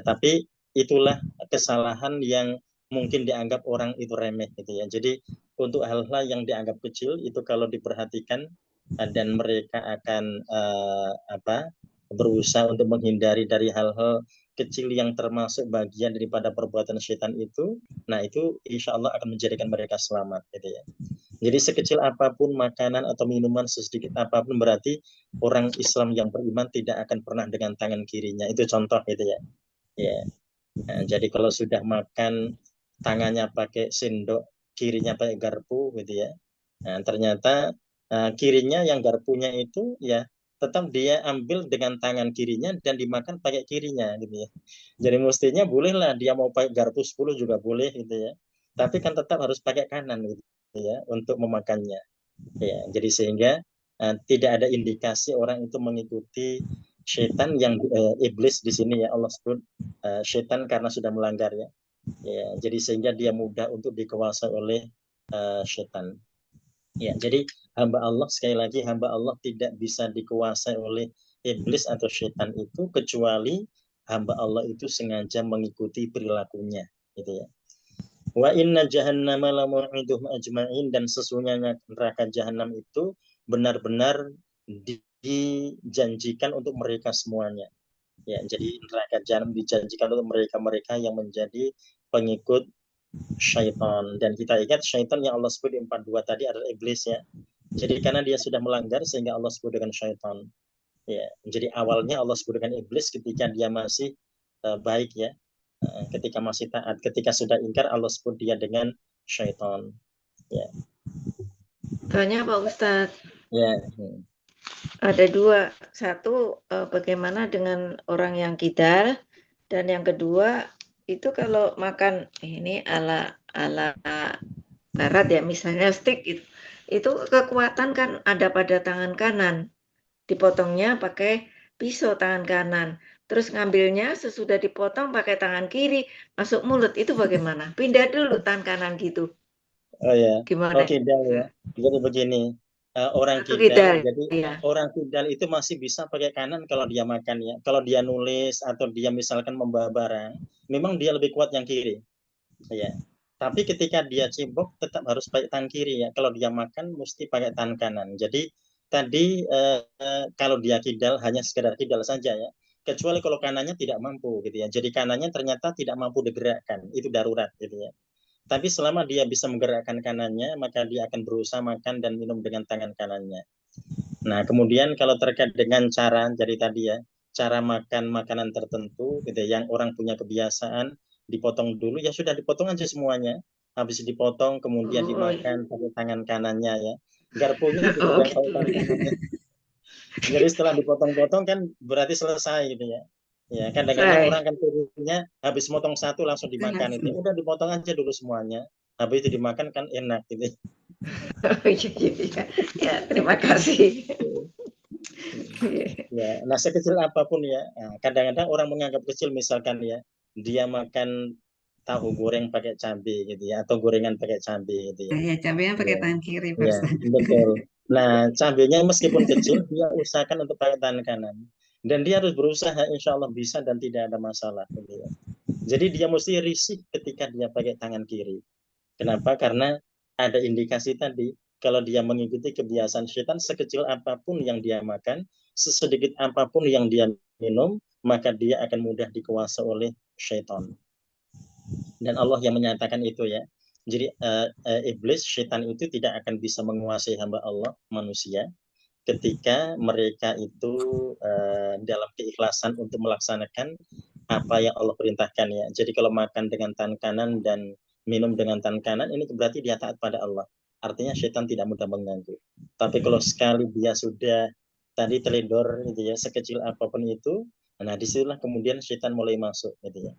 tapi itulah kesalahan yang mungkin dianggap orang itu remeh gitu ya. Jadi untuk hal-hal yang dianggap kecil itu kalau diperhatikan dan mereka akan berusaha untuk menghindari dari hal-hal kecil yang termasuk bagian daripada perbuatan setan itu, nah itu insya Allah akan menjadikan mereka selamat gitu ya. Jadi sekecil apapun makanan atau minuman, sesedikit apapun, berarti orang Islam yang beriman tidak akan pernah dengan tangan kirinya. Itu contoh gitu ya. Ya. Nah, jadi kalau sudah makan tangannya pakai sendok, kirinya pakai garpu gitu ya. Nah, ternyata kirinya yang garpunya itu ya tetap dia ambil dengan tangan kirinya dan dimakan pakai kirinya gitu ya. Jadi mestinya bolehlah dia mau pakai garpu 10 juga boleh gitu ya. Tapi kan tetap harus pakai kanan gitu ya untuk memakannya. Ya, jadi sehingga tidak ada indikasi orang itu mengikuti setan yang iblis di sini ya Allah sebut setan karena sudah melanggar ya. Ya, jadi sehingga dia mudah untuk dikuasai oleh setan. Ya, jadi hamba Allah, sekali lagi hamba Allah tidak bisa dikuasai oleh iblis atau setan itu kecuali hamba Allah itu sengaja mengikuti perilakunya gitu ya. Wa inna jahannama lamu'iduhum ajma'in, dan sesungguhnya neraka jahanam itu benar-benar dijanjikan untuk mereka semuanya. Ya, jadi neraka jahanam dijanjikan untuk mereka-mereka yang menjadi pengikut syaitan. Dan kita ingat syaitan yang Allah sebut di 42 tadi adalah iblis ya. Jadi karena dia sudah melanggar sehingga Allah sebut dengan syaitan. Ya, jadi awalnya Allah sebut dengan iblis ketika dia masih baik ya. Ketika masih taat, ketika sudah ingkar Allah sebut dia dengan syaitan. Ya. Tanya Pak Ustadz. Ya. Ada dua. Satu, bagaimana dengan orang yang kidal, dan yang kedua itu kalau makan ini ala barat ya, misalnya steak itu kekuatan kan ada pada tangan kanan, dipotongnya pakai pisau tangan kanan, terus ngambilnya sesudah dipotong pakai tangan kiri masuk mulut, itu bagaimana? Pindah dulu tangan kanan gitu. Oh ya. Gimana? Oh kidal ya. Jadi begini, orang Satu kidal, kidal, jadi ya. orang kidal itu masih bisa pakai kanan kalau dia makan ya. Kalau dia nulis atau dia misalkan membawa barang, memang dia lebih kuat yang kiri. Ya. Tapi ketika dia cibok tetap harus pakai tangan kiri ya. Kalau dia makan mesti pakai tangan kanan. Jadi tadi kalau dia kidal hanya sekedar kidal saja ya. Kecuali kalau kanannya tidak mampu gitu ya. Jadi kanannya ternyata tidak mampu digerakkan. Itu darurat gitu ya. Tapi selama dia bisa menggerakkan kanannya, maka dia akan berusaha makan dan minum dengan tangan kanannya. Nah, kemudian kalau terkait dengan cara, jadi tadi ya, cara makan makanan tertentu, gitu, yang orang punya kebiasaan, dipotong dulu, ya sudah dipotong aja semuanya. Habis dipotong, kemudian dimakan pakai tangan kanannya ya. Garpunya dipegang pakai tangan kanannya. Jadi setelah dipotong-potong kan berarti selesai gitu ya. Ya, kadang-kadang orang kan turunnya habis motong satu langsung dimakan itu. Udah dipotong aja dulu semuanya. Habis itu dimakan kan enak gitu. Ya, terima kasih. Ya, nah sekecil apapun ya. Kadang-kadang orang menganggap kecil misalkan ya, dia makan tahu goreng pakai cabai gitu ya, atau gorengan pakai cabai gitu ya. Ya, cabainya pakai tangan kiri, Pak Ya, Ustaz. betul. Nah, cabainya meskipun kecil, dia usahakan untuk pakai tangan kanan. Dan dia harus berusaha, insya Allah bisa dan tidak ada masalah. Gitu ya. Jadi dia mesti risih ketika dia pakai tangan kiri. Kenapa? Karena ada indikasi tadi, kalau dia mengikuti kebiasaan setan, sekecil apapun yang dia makan, sesedikit apapun yang dia minum, maka dia akan mudah dikuasai oleh syaitan. Dan Allah yang menyatakan itu ya. Jadi iblis, syaitan itu tidak akan bisa menguasai hamba Allah, manusia, ketika mereka itu dalam keikhlasan untuk melaksanakan apa yang Allah perintahkan ya. Jadi kalau makan dengan tangan kanan dan minum dengan tangan kanan, ini berarti dia taat pada Allah. Artinya syaitan tidak mudah mengganggu. Tapi kalau sekali dia sudah tadi teledor gitu ya, sekecil apapun itu, nah disitulah kemudian syaitan mulai masuk gitu ya.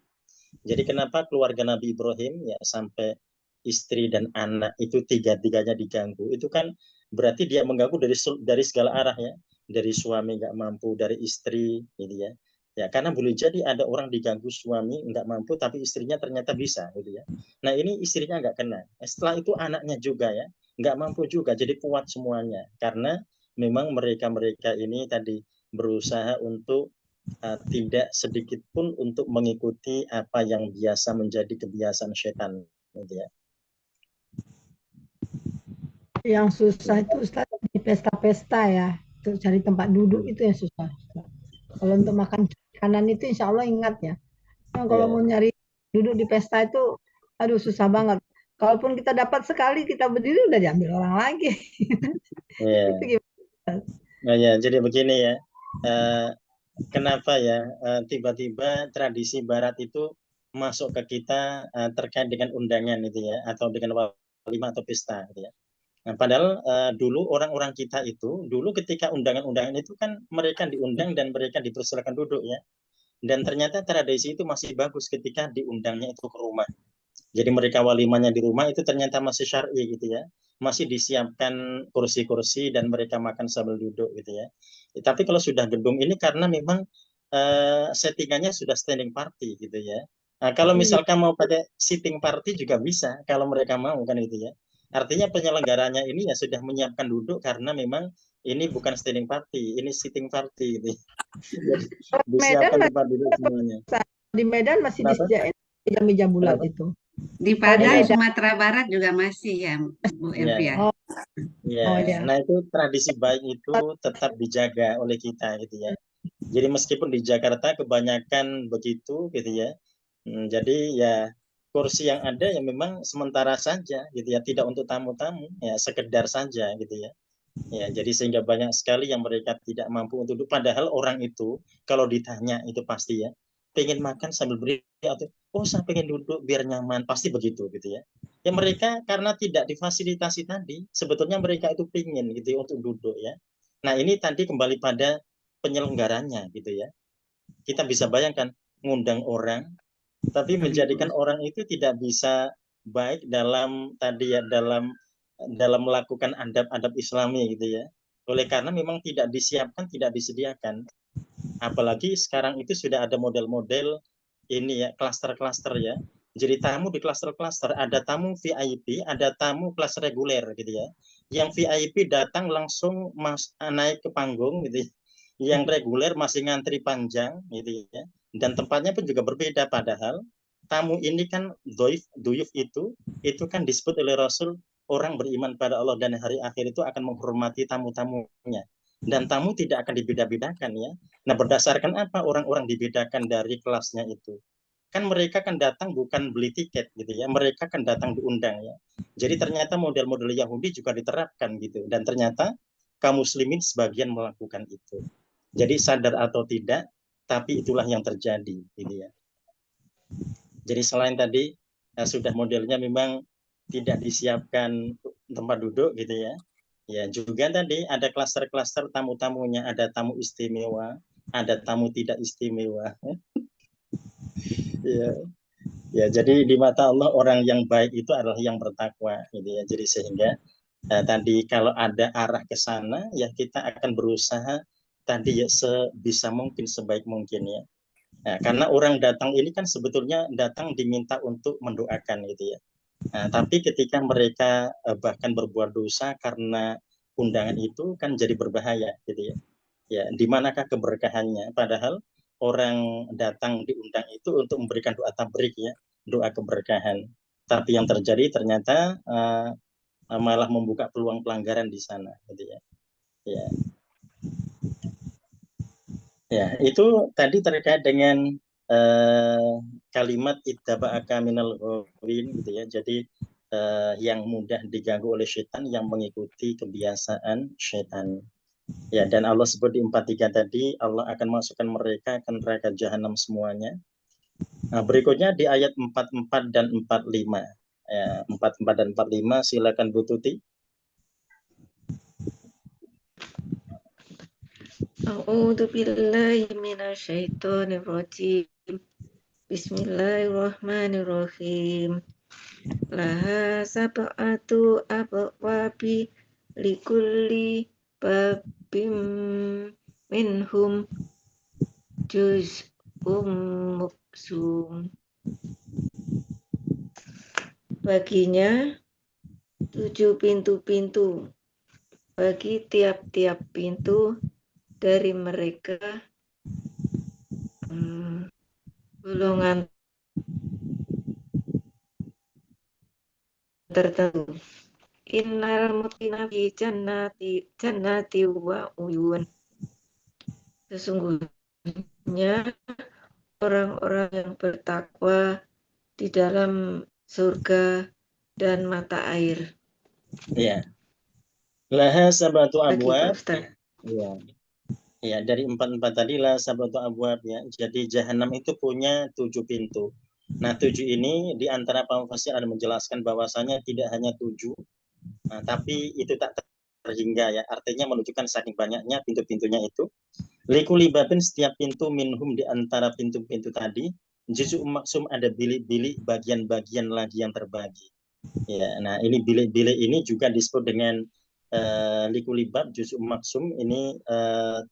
Jadi kenapa keluarga Nabi Ibrahim ya sampai istri dan anak itu tiga-tiganya diganggu, itu kan berarti dia mengganggu dari segala arah ya, dari suami nggak mampu, dari istri gitu ya. Ya, karena boleh jadi ada orang diganggu suami nggak mampu, tapi istrinya ternyata bisa gitu ya. Nah ini istrinya nggak kena. Setelah itu anaknya juga ya, nggak mampu juga, jadi kuat semuanya. Karena memang mereka-mereka ini tadi berusaha untuk tidak sedikit pun untuk mengikuti apa yang biasa menjadi kebiasaan setan gitu ya. Yang susah itu Ustaz di pesta-pesta ya, untuk cari tempat duduk itu yang susah. Kalau untuk makan kanan itu insya Allah ingat ya. Nah, kalau mau nyari duduk di pesta itu, aduh susah banget. Kalaupun kita dapat sekali kita berdiri udah diambil orang lagi. Iya. Itu gimana? Nah, ya, jadi begini ya. Kenapa ya tiba-tiba tradisi Barat itu masuk ke kita terkait dengan undangan itu ya, atau dengan walimah atau pesta gitu ya. Nah, padahal dulu orang-orang kita itu dulu ketika undangan-undangan itu kan mereka diundang dan mereka dipersilakan duduk ya. Dan ternyata tradisi itu masih bagus ketika diundangnya itu ke rumah. Jadi mereka walimahnya di rumah itu ternyata masih syar'i gitu ya. Masih disiapkan kursi-kursi dan mereka makan sambil duduk gitu ya. Tapi kalau sudah gedung ini karena memang settingannya sudah standing party gitu ya. Nah, kalau misalkan mau pakai sitting party juga bisa kalau mereka mau kan gitu ya. Artinya penyelenggaranya ini ya sudah menyiapkan duduk karena memang ini bukan standing party, ini sitting party gitu. Jadi disiapkan tempat duduk semuanya. Di Medan masih disediain meja-meja bulat itu. Di Padang, Sumatera Barat juga masih ya, Bu Elvia. Oh. Ya, Oh, ya. nah itu tradisi baik itu tetap dijaga oleh kita gitu ya. Jadi meskipun di Jakarta kebanyakan begitu gitu ya. Jadi ya kursi yang ada ya memang sementara saja gitu ya, tidak untuk tamu-tamu ya, sekedar saja gitu ya. Ya, jadi sehingga banyak sekali yang mereka tidak mampu untuk duduk. Padahal orang itu kalau ditanya itu pasti ya, pengen makan sambil berdiri atau saya pengen duduk biar nyaman, pasti begitu gitu ya. Ya mereka karena tidak difasilitasi tadi, sebetulnya mereka itu pengen gitu ya, untuk duduk ya. Nah ini tadi kembali pada penyelenggaranya gitu ya. Kita bisa bayangkan ngundang orang, tapi menjadikan orang itu tidak bisa baik dalam tadi ya dalam melakukan adab-adab Islami gitu ya. Oleh karena memang tidak disiapkan, tidak disediakan. Apalagi sekarang itu sudah ada model-model ini ya, klaster-klaster ya. Jadi tamu di klaster-klaster, ada tamu VIP, ada tamu kelas reguler gitu ya. Yang VIP datang langsung naik ke panggung gitu ya. Yang reguler masih ngantri panjang gitu ya. Dan tempatnya pun juga berbeda, padahal tamu ini kan doif itu kan disebut oleh Rasul orang beriman pada Allah dan hari akhir itu akan menghormati tamu-tamunya. Dan tamu tidak akan dibeda-bedakan ya. Nah, berdasarkan apa orang-orang dibedakan dari kelasnya itu? Kan mereka kan datang bukan beli tiket gitu ya. Mereka kan datang diundang ya. Jadi ternyata model-model Yahudi juga diterapkan gitu. Dan ternyata kaum muslimin sebagian melakukan itu. Jadi sadar atau tidak, tapi itulah yang terjadi gitu ya. Jadi selain tadi sudah modelnya memang tidak disiapkan tempat duduk gitu ya. Ya juga tadi ada klaster-klaster tamu-tamunya, ada tamu istimewa, ada tamu tidak istimewa. Ya, ya jadi di mata Allah orang yang baik itu adalah yang bertakwa gitu ya. Jadi sehingga tadi kalau ada arah ke sana ya kita akan berusaha tadi ya sebisa mungkin, sebaik mungkin ya. Nah, karena orang datang ini kan sebetulnya datang diminta untuk mendoakan gitu ya. Nah, tapi ketika mereka bahkan berbuat dosa karena undangan itu kan jadi berbahaya gitu ya. Ya, di manakah keberkahannya? Padahal orang datang diundang itu untuk memberikan doa tabrik ya, doa keberkahan. Tapi yang terjadi ternyata malah membuka peluang pelanggaran di sana gitu ya. Ya. Ya, itu tadi terkait dengan kalimat ittaba'aka minal ghawin gitu ya. Jadi yang mudah diganggu oleh setan, yang mengikuti kebiasaan setan. Ya, dan Allah sebut di 43 tadi, Allah akan masukkan mereka ke neraka jahanam semuanya. Nah, berikutnya di ayat 44 dan 45. Ya, 44 dan 45 silakan Bu Tuti. A'udzu billahi minasyaitonir rajim. Bismillahirrahmanirrahim. Laha sab'atu abwabi likulli babim minhum juz'um muqsum. Baginya 7 pintu-pintu. Bagi tiap-tiap pintu dari mereka golongan tertentu. Innal mutina fi jannati wa uyun. Sesungguhnya orang-orang yang bertakwa di dalam surga dan mata air. Ya. Laha sabatu Bagi Pak abwab. Ustaz. Ya. Ya, dari 4 tadi lah sabatu abwab ya. Jadi jahanam itu punya 7 pintu. Nah, 7 ini di antara para mufassir ada menjelaskan bahwasanya tidak hanya 7, tapi itu tak terhingga ya. Artinya menunjukkan saking banyaknya pintu-pintunya itu. Likuli babin, setiap pintu minhum di antara pintu-pintu tadi, juz'um maksum, ada bilik-bilik bagian-bagian lagi yang terbagi. Ya, nah ini bilik-bilik ini juga disebut dengan likuli bab juz'um maksum, ini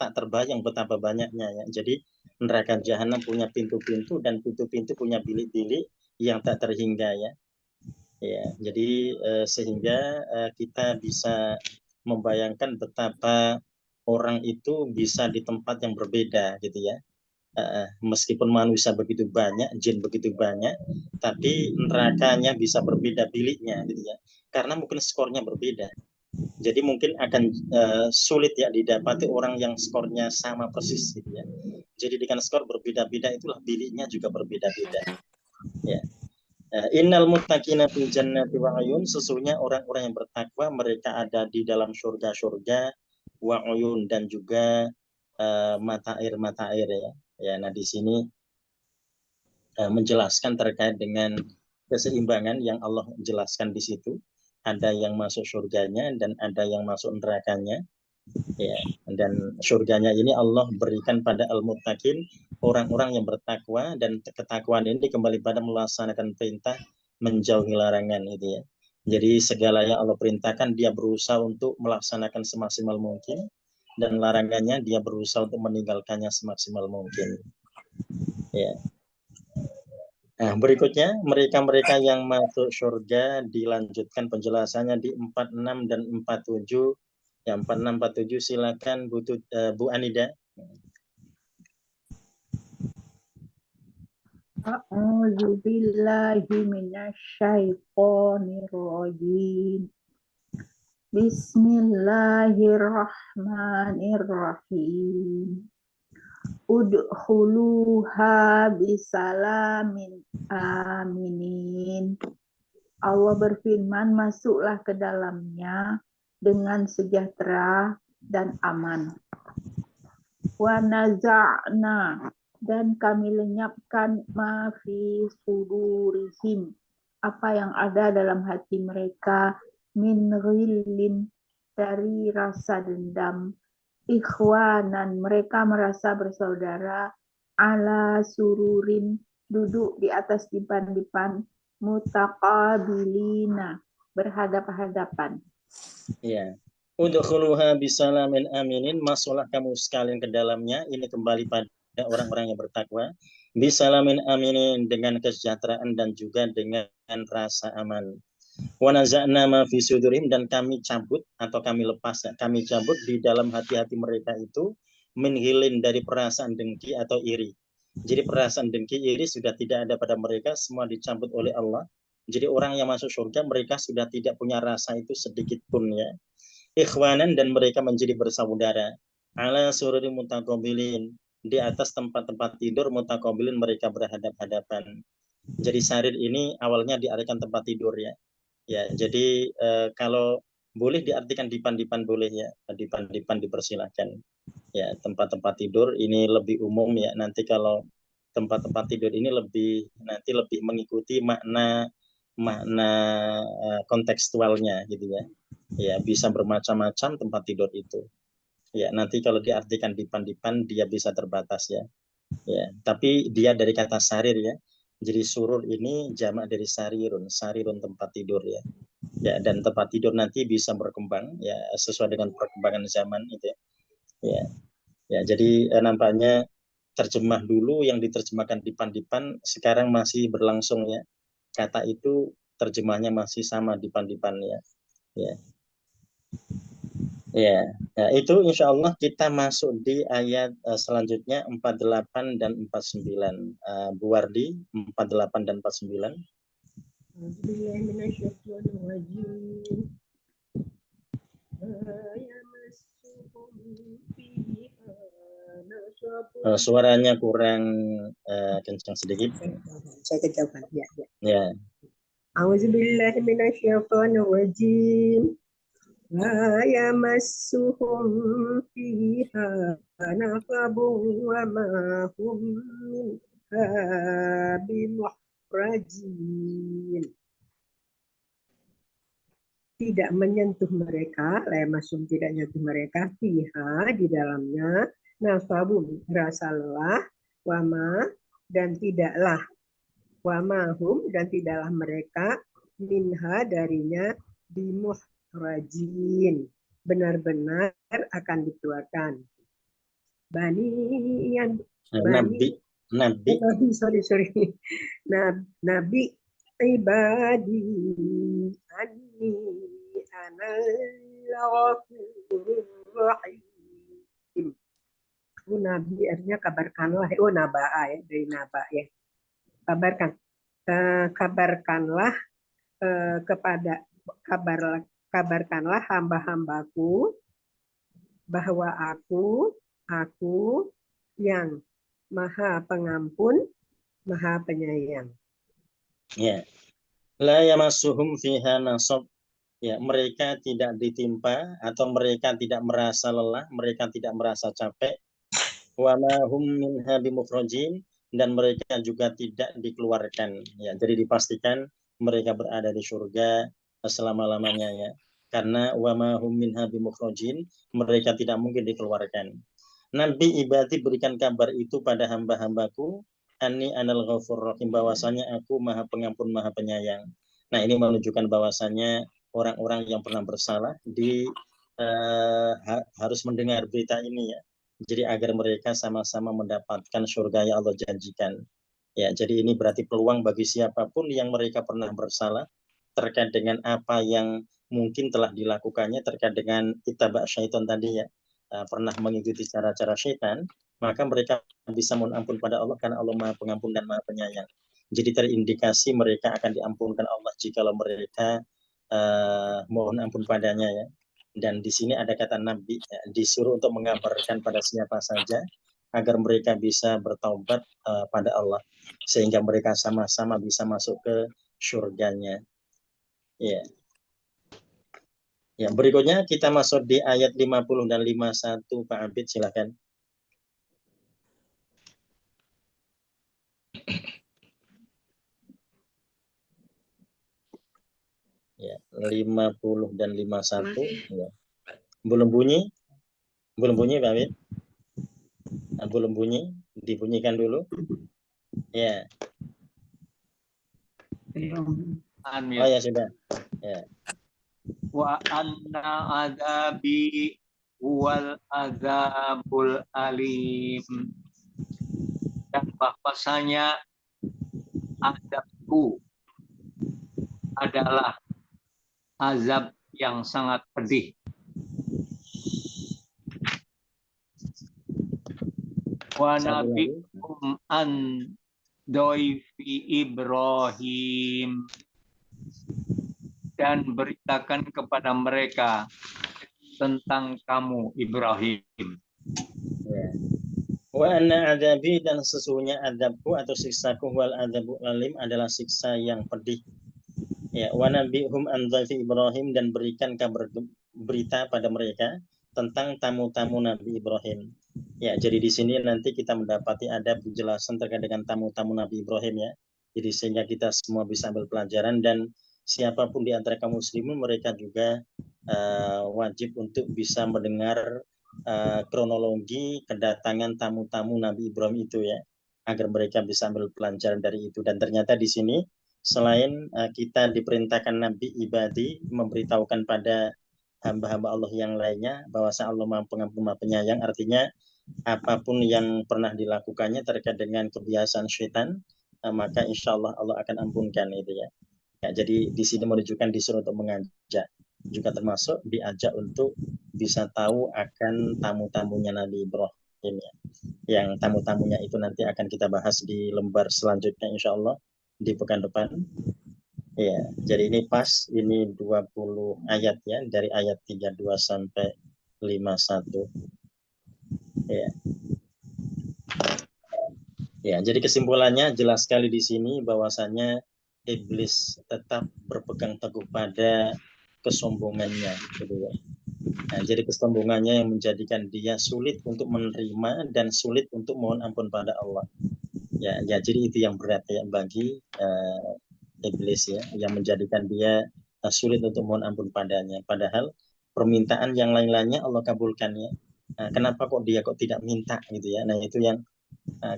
tak terbayang betapa banyaknya ya. Jadi neraka jahanam punya pintu-pintu dan pintu-pintu punya bilik-bilik yang tak terhingga ya. Ya, jadi sehingga kita bisa membayangkan betapa orang itu bisa di tempat yang berbeda gitu ya. Meskipun manusia begitu banyak, jin begitu banyak, tapi nerakanya bisa berbeda biliknya gitu ya. Karena mungkin skornya berbeda. Jadi mungkin akan sulit ya didapati orang yang skornya sama persis gitu ya. Jadi dengan skor berbeda-beda itulah biliknya juga berbeda-beda. Ya. Innal muttaqina fil jannati wa uyun, sesungguhnya orang-orang yang bertakwa mereka ada di dalam surga-surga, wa uyun, dan juga mata air ya. Ya, nah di sini menjelaskan terkait dengan keseimbangan yang Allah jelaskan di situ. Ada yang masuk surganya dan ada yang masuk nerakanya. Ya, dan surganya ini Allah berikan pada al-muttaqin, orang-orang yang bertakwa, dan ketakwaan ini kembali pada melaksanakan perintah, menjauhi larangan gitu ya. Jadi segala yang Allah perintahkan dia berusaha untuk melaksanakan semaksimal mungkin, dan larangannya dia berusaha untuk meninggalkannya semaksimal mungkin. Ya. Nah, berikutnya mereka-mereka yang masuk surga dilanjutkan penjelasannya di 46 dan 47. Ya, 46 47 silakan Bu Anida. A'udzu billahi minasyaitonir rajim. Bismillahirrahmanirrahim. Udkhuluha bisalamin aminin. Allah berfirman, masuklah ke dalamnya dengan sejahtera dan aman. Wa naza'na, dan kami lenyapkan ma fi sudurihim, apa yang ada dalam hati mereka, min ghillin, dari rasa dendam, ikhwanan, mereka merasa bersaudara, ala sururin, duduk di atas dipan-dipan, mutaqabilina, berhadap-hadapan. Ya. Udkhuluha bisalamin aminin, masuklah kamu sekalian ke dalamnya. Ini kembali pada orang-orang yang bertakwa. Bisalamin aminin, dengan kesejahteraan dan juga dengan rasa aman. Wa naza'na ma fi sudurihim, dan kami cabut atau kami lepas, kami cabut di dalam hati-hati mereka itu, min ghillin, dari perasaan dengki atau iri. Jadi perasaan dengki, iri sudah tidak ada pada mereka, semua dicabut oleh Allah. Jadi orang yang masuk surga mereka sudah tidak punya rasa itu sedikit pun ya. Ikhwanan, dan mereka menjadi bersaudara. Ala sururi mutaqabilin, di atas tempat-tempat tidur mutaqabilin, mereka berhadap-hadapan. Jadi sarir ini awalnya diartikan tempat tidur ya. Ya, jadi kalau boleh diartikan dipan-dipan boleh ya, dipan-dipan dipersilahkan. Ya, tempat-tempat tidur ini lebih umum ya. Nanti kalau tempat-tempat tidur ini lebih mengikuti makna kontekstualnya gitu ya. Ya, bisa bermacam-macam tempat tidur itu. Ya, nanti kalau diartikan dipan-dipan dia bisa terbatas ya. Ya, tapi dia dari kata sarir ya. Jadi surur ini jamak dari sarirun, sarirun tempat tidur ya. Ya, dan tempat tidur nanti bisa berkembang ya sesuai dengan perkembangan zaman itu ya. Ya, ya jadi nampaknya terjemah dulu yang diterjemahkan Dipan-Dipan sekarang masih berlangsung ya. Kata itu terjemahnya masih sama Dipan-Dipan ya. Ya. Ya, nah itu insya Allah kita masuk di ayat selanjutnya 48 dan 49. Bu Wardi 48 dan 49. Suaranya kurang kencang sedikit. Saya kejauhan. Ya, ya. Ya. A'udzubillahi minasyaitonir rajim. La yamassuhum fiha nasabun wa ma hum minha bimukhrajin. Tidak menyentuh mereka, la yamassuhum tidak menyentuh mereka fiha di dalamnya nasabun rasa lelah, wa ma dan tidaklah wa mahum dan tidaklah mereka minha darinya bimukhrajin benar-benar akan dikeluarkan. Nabi ibadi anni anal ghafurur rahim. Nabi artinya kabarkanlah, nabaa ya, dari naba ya. Kabarkanlah kabarkanlah hamba-hambaku bahwa aku yang Maha Pengampun, Maha Penyayang. Ya. La yamassuhum fiha nasab. Ya, mereka tidak ditimpa atau mereka tidak merasa lelah, mereka tidak merasa capek. Wa ma hum minha bimukhrajin dan mereka juga tidak dikeluarkan. Ya, jadi dipastikan mereka berada di surga selama-lamanya ya. Karena wa ma hum minha bimukhrajin, mereka tidak mungkin dikeluarkan. Nabi ibadi berikan kabar itu pada hamba-hambaku, Ani anal ghafur rahim, bahwasanya aku Maha Pengampun, Maha Penyayang. Nah, ini menunjukkan bahwasanya orang-orang yang pernah bersalah harus mendengar berita ini ya. Jadi agar mereka sama-sama mendapatkan surga yang Allah janjikan. Ya, jadi ini berarti peluang bagi siapapun yang mereka pernah bersalah terkait dengan apa yang mungkin telah dilakukannya terkait dengan itaba syaitan tadi ya. Pernah mengikuti cara-cara syaitan, maka mereka bisa mohon ampun pada Allah karena Allah Maha Pengampun dan Maha Penyayang. Jadi terindikasi mereka akan diampunkan Allah jika mereka mohon ampun padanya ya. Dan di sini ada kata Nabi ya, disuruh untuk mengabarkan pada siapa saja agar mereka bisa bertaubat pada Allah sehingga mereka sama-sama bisa masuk ke surganya. Ya. Ya, berikutnya kita masuk di ayat 50 dan 51, Pak Abid silakan. Ya, 50 dan 51 ya. Belum bunyi? Belum bunyi, Pak Abid? Belum bunyi, dibunyikan dulu. Ya. Oh ya sudah. Ya. Wa anna adabi wal azabul alim, dan bahwasanya azabku adalah azab yang sangat pedih. Wa nabikum an doifi Ibrahim, dan beritakan kepada mereka tentang kamu Ibrahim. Ya. Wa anna adabi, dan sesungguhnya adabku atau siksaku, wal adabul alim, adalah siksa yang pedih. Ya, wa nabihum an dhaifi Ibrahim, dan berikan kabar berita pada mereka tentang tamu-tamu Nabi Ibrahim. Ya, jadi di sini nanti kita mendapati ada penjelasan terkait dengan tamu-tamu Nabi Ibrahim ya. Jadi sehingga kita semua bisa ambil pelajaran, dan siapapun di antara kaum muslimin mereka juga wajib untuk bisa mendengar kronologi kedatangan tamu-tamu Nabi Ibrahim itu ya. agar mereka bisa ambil pelajaran dari itu. Dan ternyata di sini selain kita diperintahkan Nabi ibadi memberitahukan pada hamba-hamba Allah yang lainnya bahwa Allah Maha Pengampun Maha Penyayang, artinya apapun yang pernah dilakukannya terkait dengan kebiasaan syaitan, maka insya Allah Allah akan ampunkan itu ya. Jadi di sini menunjukkan disuruh untuk mengajak, juga termasuk diajak untuk bisa tahu akan tamu-tamunya Nabi Ibrahim ya. Yang tamu-tamunya itu nanti akan kita bahas di lembar selanjutnya insya Allah di pekan depan. Ya, jadi ini pas, ini 20 ayat ya, dari ayat 32 sampai 51. Ya. Ya, jadi kesimpulannya jelas sekali di sini bahwasanya iblis tetap berpegang teguh pada kesombongannya, gitu ya. Nah, jadi kesombongannya yang menjadikan dia sulit untuk menerima dan sulit untuk mohon ampun pada Allah. Ya, jadi itu yang berat ya bagi iblis ya, yang menjadikan dia sulit untuk mohon ampun padanya. Padahal permintaan yang lain-lainnya Allah kabulkan ya. Nah, kenapa kok dia kok tidak minta gitu ya? Nah itu yang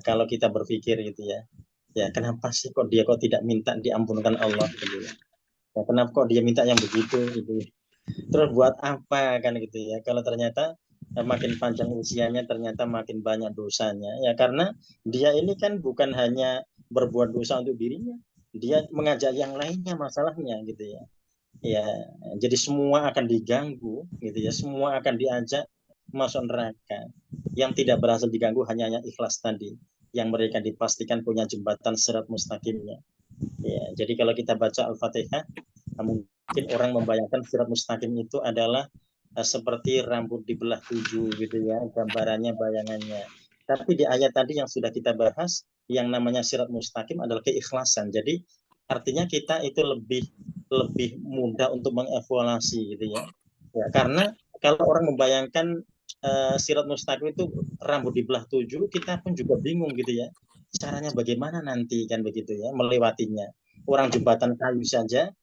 kalau kita berpikir gitu ya, ya kenapa sih kok dia kok tidak minta diampunkan Allah gitu ya? Ya kenapa kok dia minta yang begitu gitu? Terus buat apa kan gitu ya? Kalau ternyata makin panjang usianya ternyata makin banyak dosanya ya, karena dia ini kan bukan hanya berbuat dosa untuk dirinya, dia mengajak yang lainnya masalahnya gitu ya. Ya, jadi semua akan diganggu gitu ya, semua akan diajak masuk neraka. Yang tidak berhasil diganggu hanya yang ikhlas tadi, yang mereka dipastikan punya jembatan sirat mustaqimnya. Ya, jadi kalau kita baca Al-Fatihah, mungkin orang membayangkan sirat mustaqim itu adalah seperti rambut dibelah 7 gitu ya, gambarannya, bayangannya. Tapi di ayat tadi yang sudah kita bahas, yang namanya sirat mustaqim adalah keikhlasan. Jadi artinya kita itu lebih mudah untuk mengevaluasi gitu ya. Ya, karena kalau orang membayangkan sirat mustaqim itu rambut dibelah 7, kita pun juga bingung gitu ya. Caranya bagaimana nanti kan begitu ya melewatinya. Orang jembatan kayu saja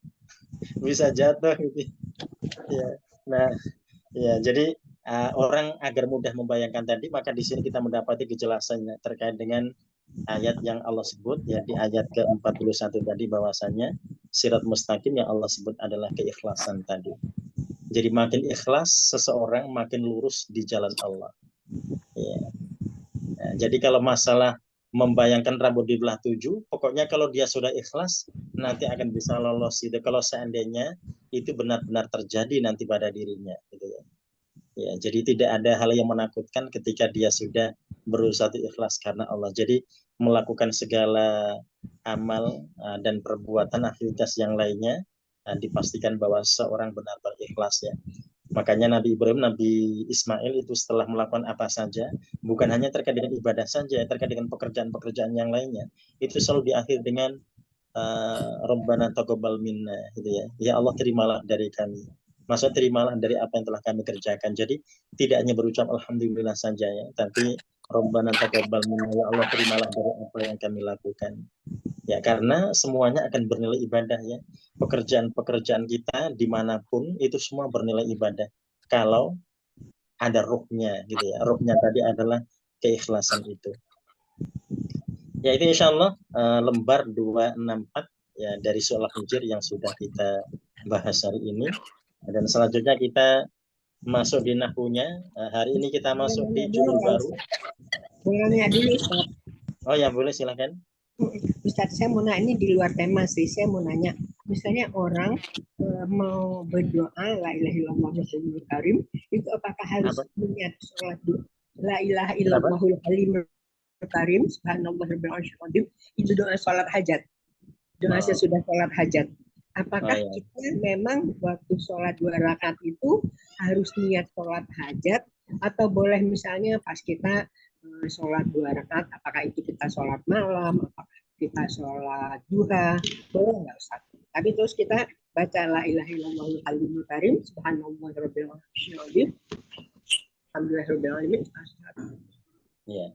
bisa jatuh gitu. Ya. Nah, ya jadi orang agar mudah membayangkan tadi, maka di sini kita mendapati kejelasannya terkait dengan ayat yang Allah sebut ya di ayat ke-41 tadi, bahwasanya sirat mustaqim yang Allah sebut adalah keikhlasan tadi. Jadi makin ikhlas seseorang makin lurus di jalan Allah. Ya. Nah, jadi kalau masalah membayangkan rambut dibelah 7, pokoknya kalau dia sudah ikhlas nanti akan bisa lolos itu. Kalau seandainya itu benar-benar terjadi nanti pada dirinya, gitu ya. Ya, jadi tidak ada hal yang menakutkan ketika dia sudah berusaha ikhlas karena Allah. Jadi melakukan segala amal dan perbuatan aktivitas yang lainnya dipastikan bahwa seorang benar-benar ikhlas ya. Makanya Nabi Ibrahim, Nabi Ismail itu setelah melakukan apa saja, bukan hanya terkait dengan ibadah saja, terkait dengan pekerjaan-pekerjaan yang lainnya, itu selalu diakhiri dengan Rabbana taqabbal minna gitu ya. Ya Allah, terimalah dari kami. Maksudnya terimalah dari apa yang telah kami kerjakan. Jadi tidak hanya berucap alhamdulillah saja ya, tapi Rabbana taqabbal minna, ya Allah terimalah dari apa yang kami lakukan. Ya, karena semuanya akan bernilai ibadah ya. Pekerjaan-pekerjaan kita dimanapun itu semua bernilai ibadah. Kalau ada ruhnya gitu ya. Ruhnya tadi adalah keikhlasan itu. Ya, itu insya Allah lembar 264 ya dari surah Al-Hijr yang sudah kita bahas hari ini. Dan selanjutnya kita masuk di nahwunya. Hari ini kita masuk di judul baru. Boleh nanya dulu, Ustaz. Oh ya, boleh, silakan. Ustaz, saya mau nanya, ini di luar tema sih. Saya mau nanya, misalnya orang mau berdoa la ilaha illallah Rasulul Karim, itu apakah harus niat sholat dulu? La ilaha illallahul halimul karim, subhanallah rabbil arsyil azim, itu doa sholat hajat. Doa sesudah sholat hajat. Apakah kita memang waktu sholat 2 rakaat itu harus niat sholat hajat, atau boleh misalnya pas kita sholat 2 rakaat, apakah itu kita sholat malam, apakah kita sholat duha, boleh nggak Ustaz? Tapi terus kita baca la ilaha illallahul halimul karim, subhanallah rabbil arsyil azim, alhamdulillah rabbil alamin. Ya.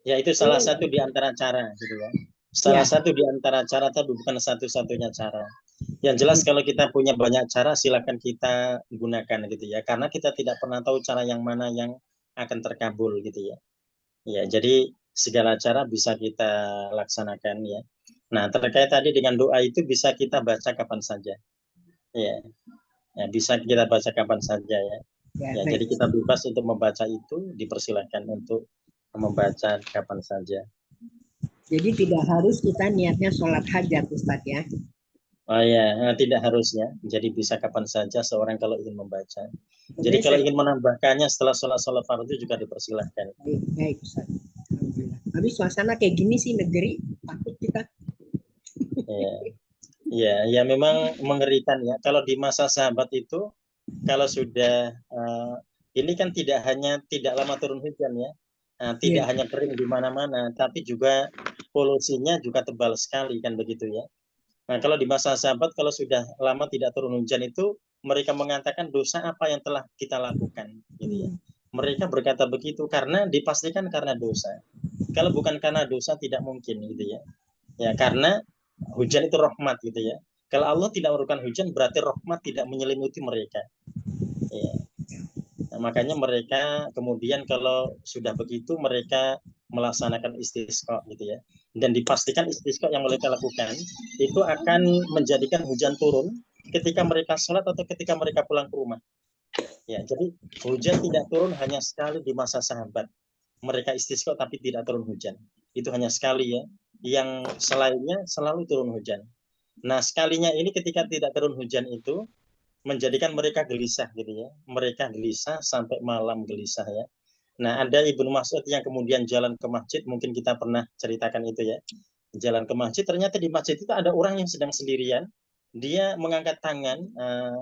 Ya, itu salah satu di antara cara gitu ya. Salah satu di antara cara, tapi bukan satu-satunya cara. Yang jelas kalau kita punya banyak cara, silakan kita gunakan gitu ya. Karena kita tidak pernah tahu cara yang mana yang akan terkabul gitu ya. Ya, jadi segala cara bisa kita laksanakan ya. Nah, terkait tadi dengan doa itu bisa kita baca kapan saja. Ya, ya bisa kita baca kapan saja ya. Ya, baik. jadi kita bebas untuk membaca itu, dipersilakan untuk membaca kapan saja. Jadi tidak harus kita niatnya sholat hajat, Ustadz ya. Oh ya, tidak harusnya. Jadi bisa kapan saja seorang kalau ingin membaca. Jadi kalau ingin menambahkannya setelah sholat fardu juga dipersilahkan. Baik, baik Ustaz. Alhamdulillah. Tapi suasana kayak gini sih negeri, takut kita. Ya memang mengerikan ya. Kalau di masa sahabat itu, kalau sudah ini kan tidak lama turun hujan ya, tidak hanya kering di mana-mana, tapi juga polusinya juga tebal sekali kan begitu ya. Nah, kalau di masa sahabat, kalau sudah lama tidak turun hujan itu, mereka mengatakan dosa apa yang telah kita lakukan, gitu ya. Mereka berkata begitu karena dipastikan karena dosa. Kalau bukan karena dosa tidak mungkin, gitu ya. Ya, karena hujan itu rahmat, gitu ya. Kalau Allah tidak memberikan hujan, berarti rahmat tidak menyelimuti mereka. Ya. Nah, makanya mereka kemudian kalau sudah begitu mereka melaksanakan istisqa gitu ya, dan dipastikan istisqa yang mereka lakukan itu akan menjadikan hujan turun ketika mereka sholat atau ketika mereka pulang ke rumah ya. Jadi hujan tidak turun hanya sekali di masa sahabat, mereka istisqa tapi tidak turun hujan, itu hanya sekali ya, yang selainnya selalu turun hujan. Nah sekalinya ini ketika tidak turun hujan itu menjadikan mereka gelisah gitu ya, mereka gelisah sampai malam gelisah ya. Nah, ada Ibnu Mas'ud yang kemudian jalan ke masjid, mungkin kita pernah ceritakan itu ya. Jalan ke masjid, ternyata di masjid itu ada orang yang sedang sendirian. Dia mengangkat tangan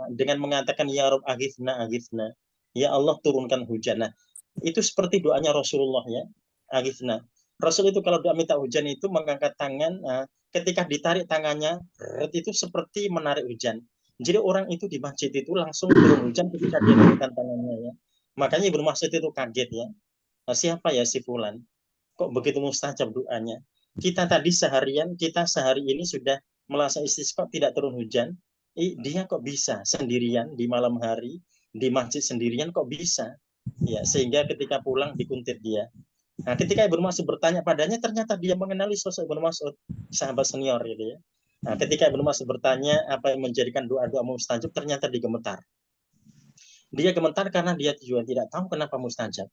dengan mengatakan ya Rabb aghithna aghithna. Ya Allah turunkan hujan. Nah, itu seperti doanya Rasulullah ya. Aghithna. Rasul itu kalau doa minta hujan itu mengangkat tangan, ketika ditarik tangannya itu seperti menarik hujan. Jadi orang itu di masjid itu langsung turun hujan ketika dia mengangkat tangannya ya. Makanya Ibnu Mas'ud itu kaget ya. Siapa ya si Fulan? Kok begitu mustajab doanya? Kita sehari ini sudah melaksanakan istisqa tidak turun hujan. Dia kok bisa sendirian di malam hari di masjid sendirian kok bisa? Ya, sehingga ketika pulang dikuntit dia. Nah, ketika Ibnu Mas'ud bertanya padanya, ternyata dia mengenali sosok Ibnu Mas'ud, sahabat senior gitu ya. Nah, ketika Ibnu Mas'ud bertanya apa yang menjadikan doa-doa mustajab, ternyata digemetar. Dia gemetar karena dia juga tidak tahu kenapa mustajab.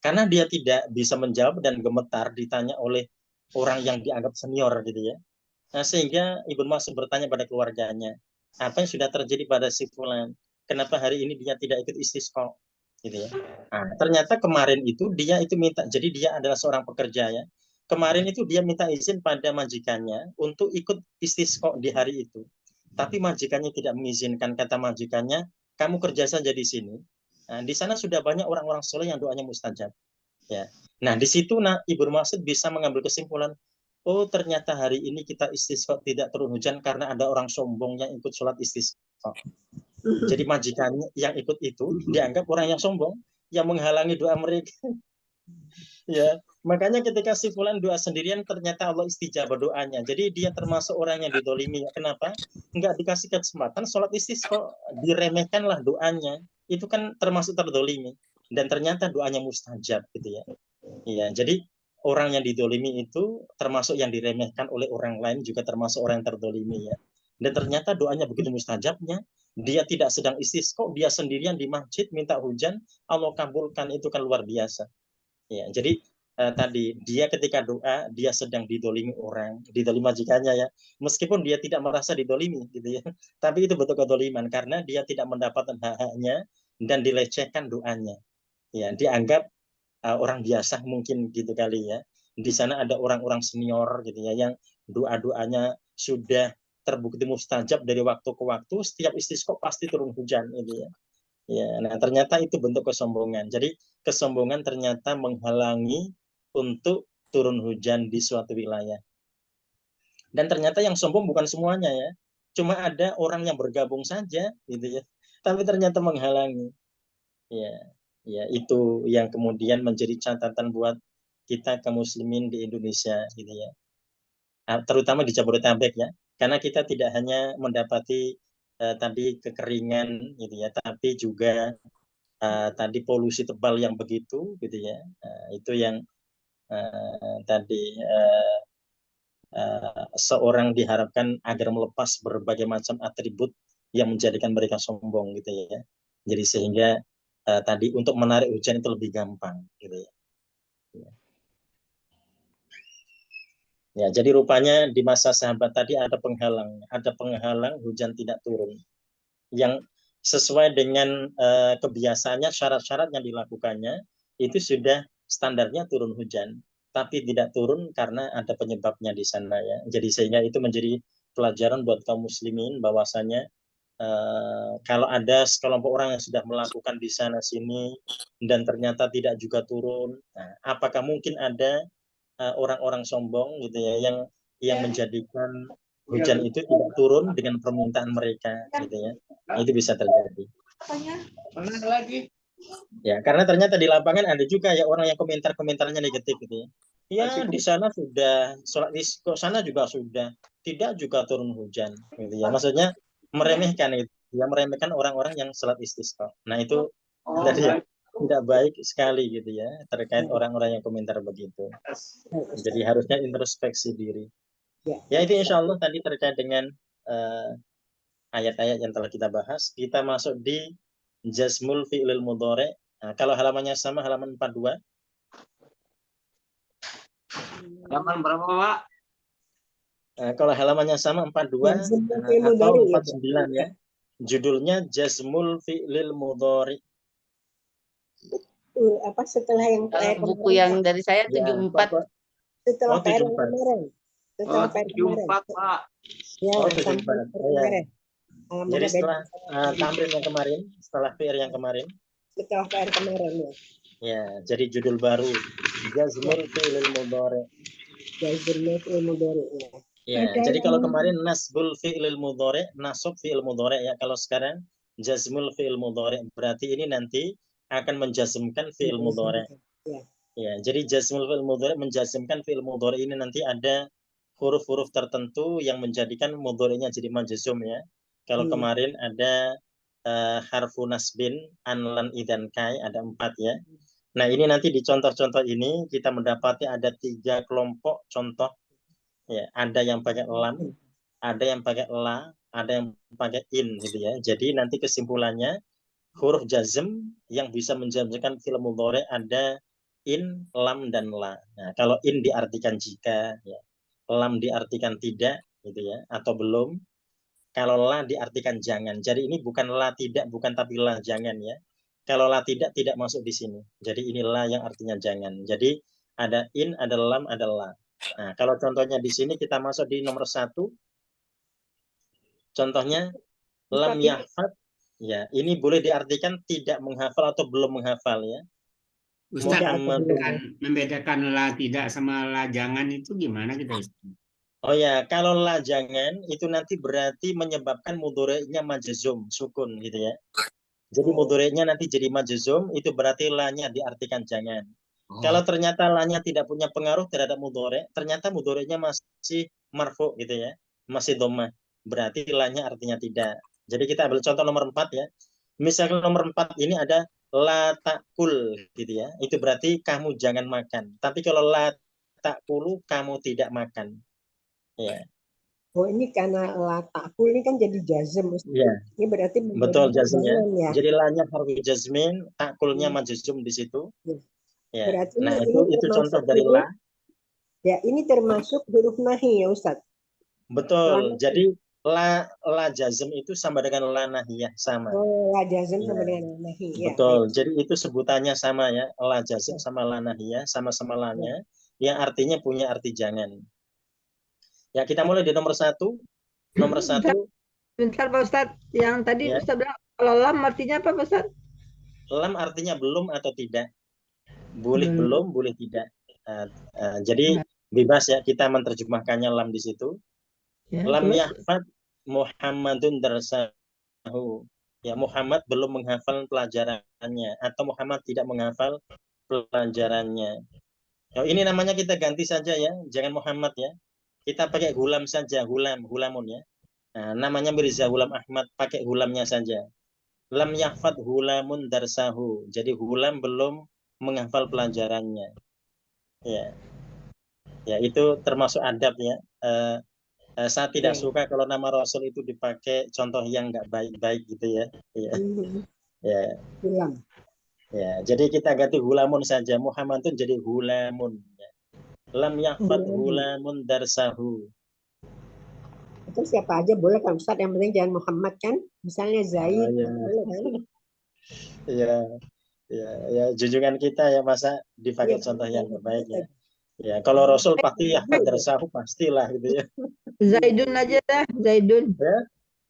Karena dia tidak bisa menjawab dan gemetar ditanya oleh orang yang dianggap senior gitu ya. Nah, sehingga Ibnu Mas'ud bertanya pada keluarganya, apa yang sudah terjadi pada si Fulan? Kenapa hari ini dia tidak ikut istisqa? Gitu ya. Nah, ternyata kemarin itu dia itu minta, jadi dia adalah seorang pekerja ya. Kemarin itu dia minta izin pada majikannya untuk ikut istisqa di hari itu. Tapi majikannya tidak mengizinkan, kata majikannya, kamu kerja saja di sini. Nah, di sana sudah banyak orang-orang soleh yang doanya mustajab. Ya. Nah, di situ Ibnu Mas'ud bisa mengambil kesimpulan, oh ternyata hari ini kita istisqa tidak turun hujan karena ada orang sombong yang ikut sholat istisqa. Jadi majikannya yang ikut itu dianggap orang yang sombong, yang menghalangi doa mereka. Ya, makanya ketika si Fulan doa sendirian ternyata Allah istijabah doanya. Jadi dia termasuk orang yang didolimi. Kenapa? Enggak dikasih kesempatan sholat istisqa, diremehkanlah doanya. Itu kan termasuk terdolimi. Dan ternyata doanya mustajab gitu ya. Iya, jadi orang yang didolimi itu termasuk yang diremehkan oleh orang lain juga termasuk orang yang terdolimi ya. Dan ternyata doanya begitu mustajabnya. Dia tidak sedang istisqa, dia sendirian di masjid minta hujan, Allah kabulkan, itu kan luar biasa. Ya, jadi tadi dia ketika doa dia sedang didolimi orang, didolimi majikannya ya, meskipun dia tidak merasa didolimi gitu ya, tapi itu betul kedoliman karena dia tidak mendapatkan hak-haknya dan dilecehkan doanya. Ya, dianggap orang biasa mungkin gitu kali ya. Di sana ada orang-orang senior gitu ya yang doa-doanya sudah terbukti mustajab dari waktu ke waktu, setiap istisqa pasti turun hujan gitu ya. Ya, nah ternyata itu bentuk kesombongan. Jadi kesombongan ternyata menghalangi untuk turun hujan di suatu wilayah. Dan ternyata yang sombong bukan semuanya ya. Cuma ada orang yang bergabung saja gitu ya. Tapi ternyata menghalangi. Ya, ya itu yang kemudian menjadi catatan buat kita kaum muslimin di Indonesia gitu ya. Terutama di Jabodetabek ya. Karena kita tidak hanya mendapati tadi kekeringan gitu ya, tapi juga tadi polusi tebal yang begitu gitu ya. Itu yang tadi seorang diharapkan agar melepas berbagai macam atribut yang menjadikan mereka sombong gitu ya. Jadi sehingga tadi untuk menarik hujan itu lebih gampang gitu ya. Ya, jadi rupanya di masa sahabat tadi ada penghalang hujan tidak turun. Yang sesuai dengan kebiasaannya, syarat-syarat yang dilakukannya itu sudah standarnya turun hujan, tapi tidak turun karena ada penyebabnya di sana ya. Jadi sehingga itu menjadi pelajaran buat kaum muslimin bahwasanya kalau ada sekelompok orang yang sudah melakukan di sana sini dan ternyata tidak juga turun, nah, apakah mungkin ada orang-orang sombong gitu ya yang menjadikan hujan itu tidak turun dengan permintaan mereka gitu ya. Itu bisa terjadi. Ya, karena ternyata di lapangan ada juga ya orang yang komentarnya negatif gitu ya. Ya, di sana sudah sholat di sana juga sudah tidak juga turun hujan gitu ya. Maksudnya meremehkan itu ya, meremehkan orang-orang yang sholat istisqa. Nah, itu tadi ya tidak baik sekali gitu ya terkait orang-orang yang komentar begitu. Jadi harusnya introspeksi diri. Ya itu insya Allah tadi terkait dengan ayat-ayat yang telah kita bahas. Kita masuk di jazmul fi'lil mudhari. Nah, kalau halamannya sama halaman 42. Halaman berapa, Pak? Kalau halamannya sama 42 atau 49 ya. Judulnya jazmul fi'lil mudhari. Apa setelah yang buku yang dari saya 74. Setelah PR 74. kemarin. Setelah PR kemarin. 74, Pak. Ya, 74. Ya. Jadi setelah tamrin yang kemarin, setelah PR yang kemarin. Setelah PR kemarin ya. Ya, jadi judul baru jazmul fi'lil mudhari. Jazmul fi'lil mudhari ya. Ya, jadi kalau kemarin nasbul fi'lil mudhari, nasab fi'il mudhari ya. Kalau sekarang jazmul fi'il mudhari, berarti ini nanti akan menjazmkan fi'il mudhari. Ya, jadi jazmul fi'il mudhari menjazmkan fi'il mudhari ini nanti ada huruf-huruf tertentu yang menjadikan mudhari'nya jadi majzum ya. Kalau kemarin ada harfu nasbin, anlan, idan, kai, ada 4 ya. Nah, ini nanti di contoh-contoh ini kita mendapati ada 3 kelompok contoh. Ya, ada yang pakai lam, ada yang pakai la, ada yang pakai in gitu ya. Jadi nanti kesimpulannya huruf jazm yang bisa menjazmkan fi'il mudhari ada in, lam, dan la. Nah, kalau in diartikan jika, ya. Lam diartikan tidak gitu ya, atau belum. Kalau la diartikan jangan. Jadi ini bukan la tidak, bukan tapi la jangan ya. Kalau la tidak masuk di sini. Jadi ini la yang artinya jangan. Jadi ada in, ada lam, ada la. Nah, kalau contohnya di sini kita masuk di nomor 1. Contohnya lam yahfad. Ya, ini boleh diartikan tidak menghafal atau belum menghafal ya. Ustaz, membedakan la tidak sama la jangan itu gimana kita Ustaz? Oh ya, kalau la jangan itu nanti berarti menyebabkan mudhari'nya majzum, sukun gitu ya. Jadi mudhari'nya nanti jadi majzum, itu berarti la-nya diartikan jangan. Kalau ternyata la-nya tidak punya pengaruh terhadap mudhari', ternyata mudhari'nya masih marfu gitu ya, masih dhammah. Berarti la-nya artinya tidak. Jadi kita ambil contoh nomor 4 ya. Misalkan nomor 4 ini ada la ta'kul gitu ya. Itu berarti kamu jangan makan. Tapi kalau la ta'kulu kamu tidak makan. Ya. Oh, ini karena la ta'kul ini kan jadi jazm. Ya. Ini berarti betul jazmnya. Ya. Jadi la-nya harfu jazmin, ta'kulnya majzum di situ. Ya. Berarti nah itu contoh dari la. Ya, ini termasuk huruf nahi ya Ustaz. Betul. Jadi la jazm itu sama dengan la nahiyah sama. Oh, la jazm sama dengan la nahiyah. Betul. Jadi itu sebutannya sama ya. La jazm sama la nahiyah sama-sama la-nya yang artinya punya arti jangan. Ya, kita mulai di nomor 1. Nomor 1. Bentar Pak Ustadz, yang tadi ya. Ustadz bilang kalau lam artinya apa Pak Ustadz? Lam artinya belum atau tidak. Boleh belum, boleh tidak. Jadi bebas ya kita menerjemahkannya lam di situ. Ya, lam yahfad Muhammadun darsahu. Ya, Muhammad belum menghafal pelajarannya atau Muhammad tidak menghafal pelajarannya. Oh, ini namanya kita ganti saja ya, jangan Muhammad ya. Kita pakai gulam saja, gulamun ya. Nah, namanya Mirza Gulam Ahmad, pakai gulamnya saja. Lam yahfad gulamun darsahu. Jadi gulam belum menghafal pelajarannya. Ya, ya itu termasuk adab ya. Saya tidak suka kalau nama Rasul itu dipakai contoh yang nggak baik-baik gitu ya. Ya, ya, Hilang. ya. Jadi kita ganti hulamun saja. Muhammad itu jadi hulamun. Ya. Lam yahfad hulamun darsahu. Itu siapa aja boleh kan Ustaz, yang penting jangan Muhammad kan. Misalnya Zaid, ya. boleh kan? Ya, ya, junjungan kita ya masa dipakai Iya, contoh yang boleh. baik ya. Ya, kalau Rasul pasti yahfad darsahu pastilah gitu ya. Zaidun aja dah, Zaidun. Ya,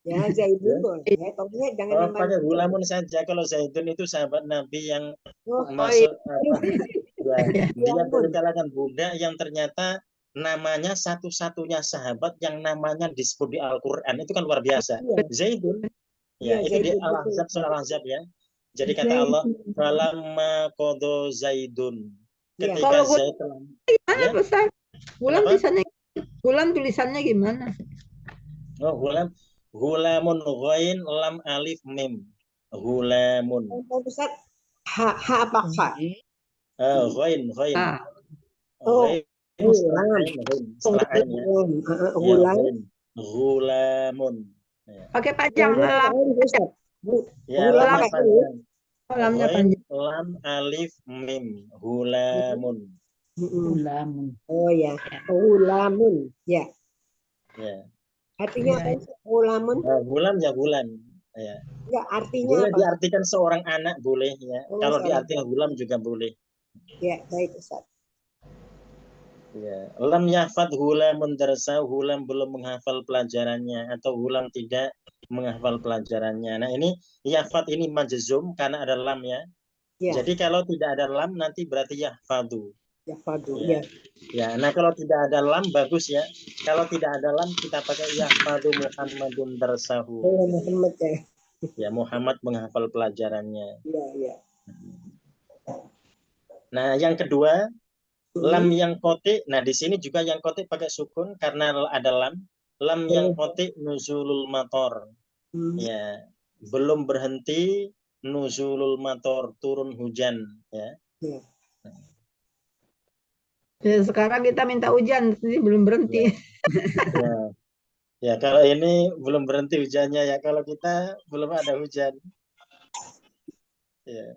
Ya, Zaidun boleh. Pokoknya jangan nama pakai hulamun saja. Kalau Zaidun itu sahabat Nabi yang Oh, masuk apa? Ya, dia Hulamun. dari kalangan budak yang ternyata namanya satu-satunya sahabat yang namanya disebut di Al-Quran. Itu kan luar biasa. Zaidun. Ya, Iya, itu di Zaidun, Al-Ahzab, betul. surah Al-Ahzab ya. Jadi kata Allah, falamma qada Zaidun. Iya. Ketika Kalau Zaid telah gimana ya, Ustaz? Gulam kenapa? tulisannya gimana? Oh, hulamun ghain lam alif mim. Hulamun. Oh, Ustaz, ha apa kha? Ghain. Oh, Ghain setelah hulam. ain, ghain setelah ain ya. Ya, Hulam. ghain. Hulamun. Ya. Pakai panjang lam. Ustaz. Ya, Hulam lamnya pakai panjang. Lamnya Ghain, panjang. lam, alif, mim. Hulamun. Hulamun. Oh ya, hulamun. Ya. Ya. Artinya apa sih? Hulamun? Gulam ya gulam. Ya. Enggak, artinya Boleh apa? diartikan seorang anak boleh ya. Oh, Kalau seorang diartikan gulam juga boleh. Ya, baik Ustaz. Ya. Lam yahfad hulamun darsa, hulam belum menghafal pelajarannya atau hulam tidak menghafal pelajarannya. Nah, ini yahfad ini majzum karena ada lam ya. Ya. Jadi kalau tidak ada lam nanti berarti yahfadu. Yahfadu, Ya. ya. Ya, nah kalau tidak ada lam bagus ya. Kalau tidak ada lam kita pakai yahfadu Muhammadun darsahu. Oh, Muhammad ya. Ya, Muhammad menghafal pelajarannya. Ya, ya. Nah, yang kedua, lam yang kotik. Nah, di sini juga yang kotik pakai sukun karena ada lam. Lam yang kotik nuzulul mator. Ya, belum berhenti nuzulul mator, turun hujan. Ya. Ya, sekarang kita minta hujan, ini belum berhenti. Ya. Ya, kalau ini belum berhenti hujannya ya. Kalau kita belum ada hujan. Ya.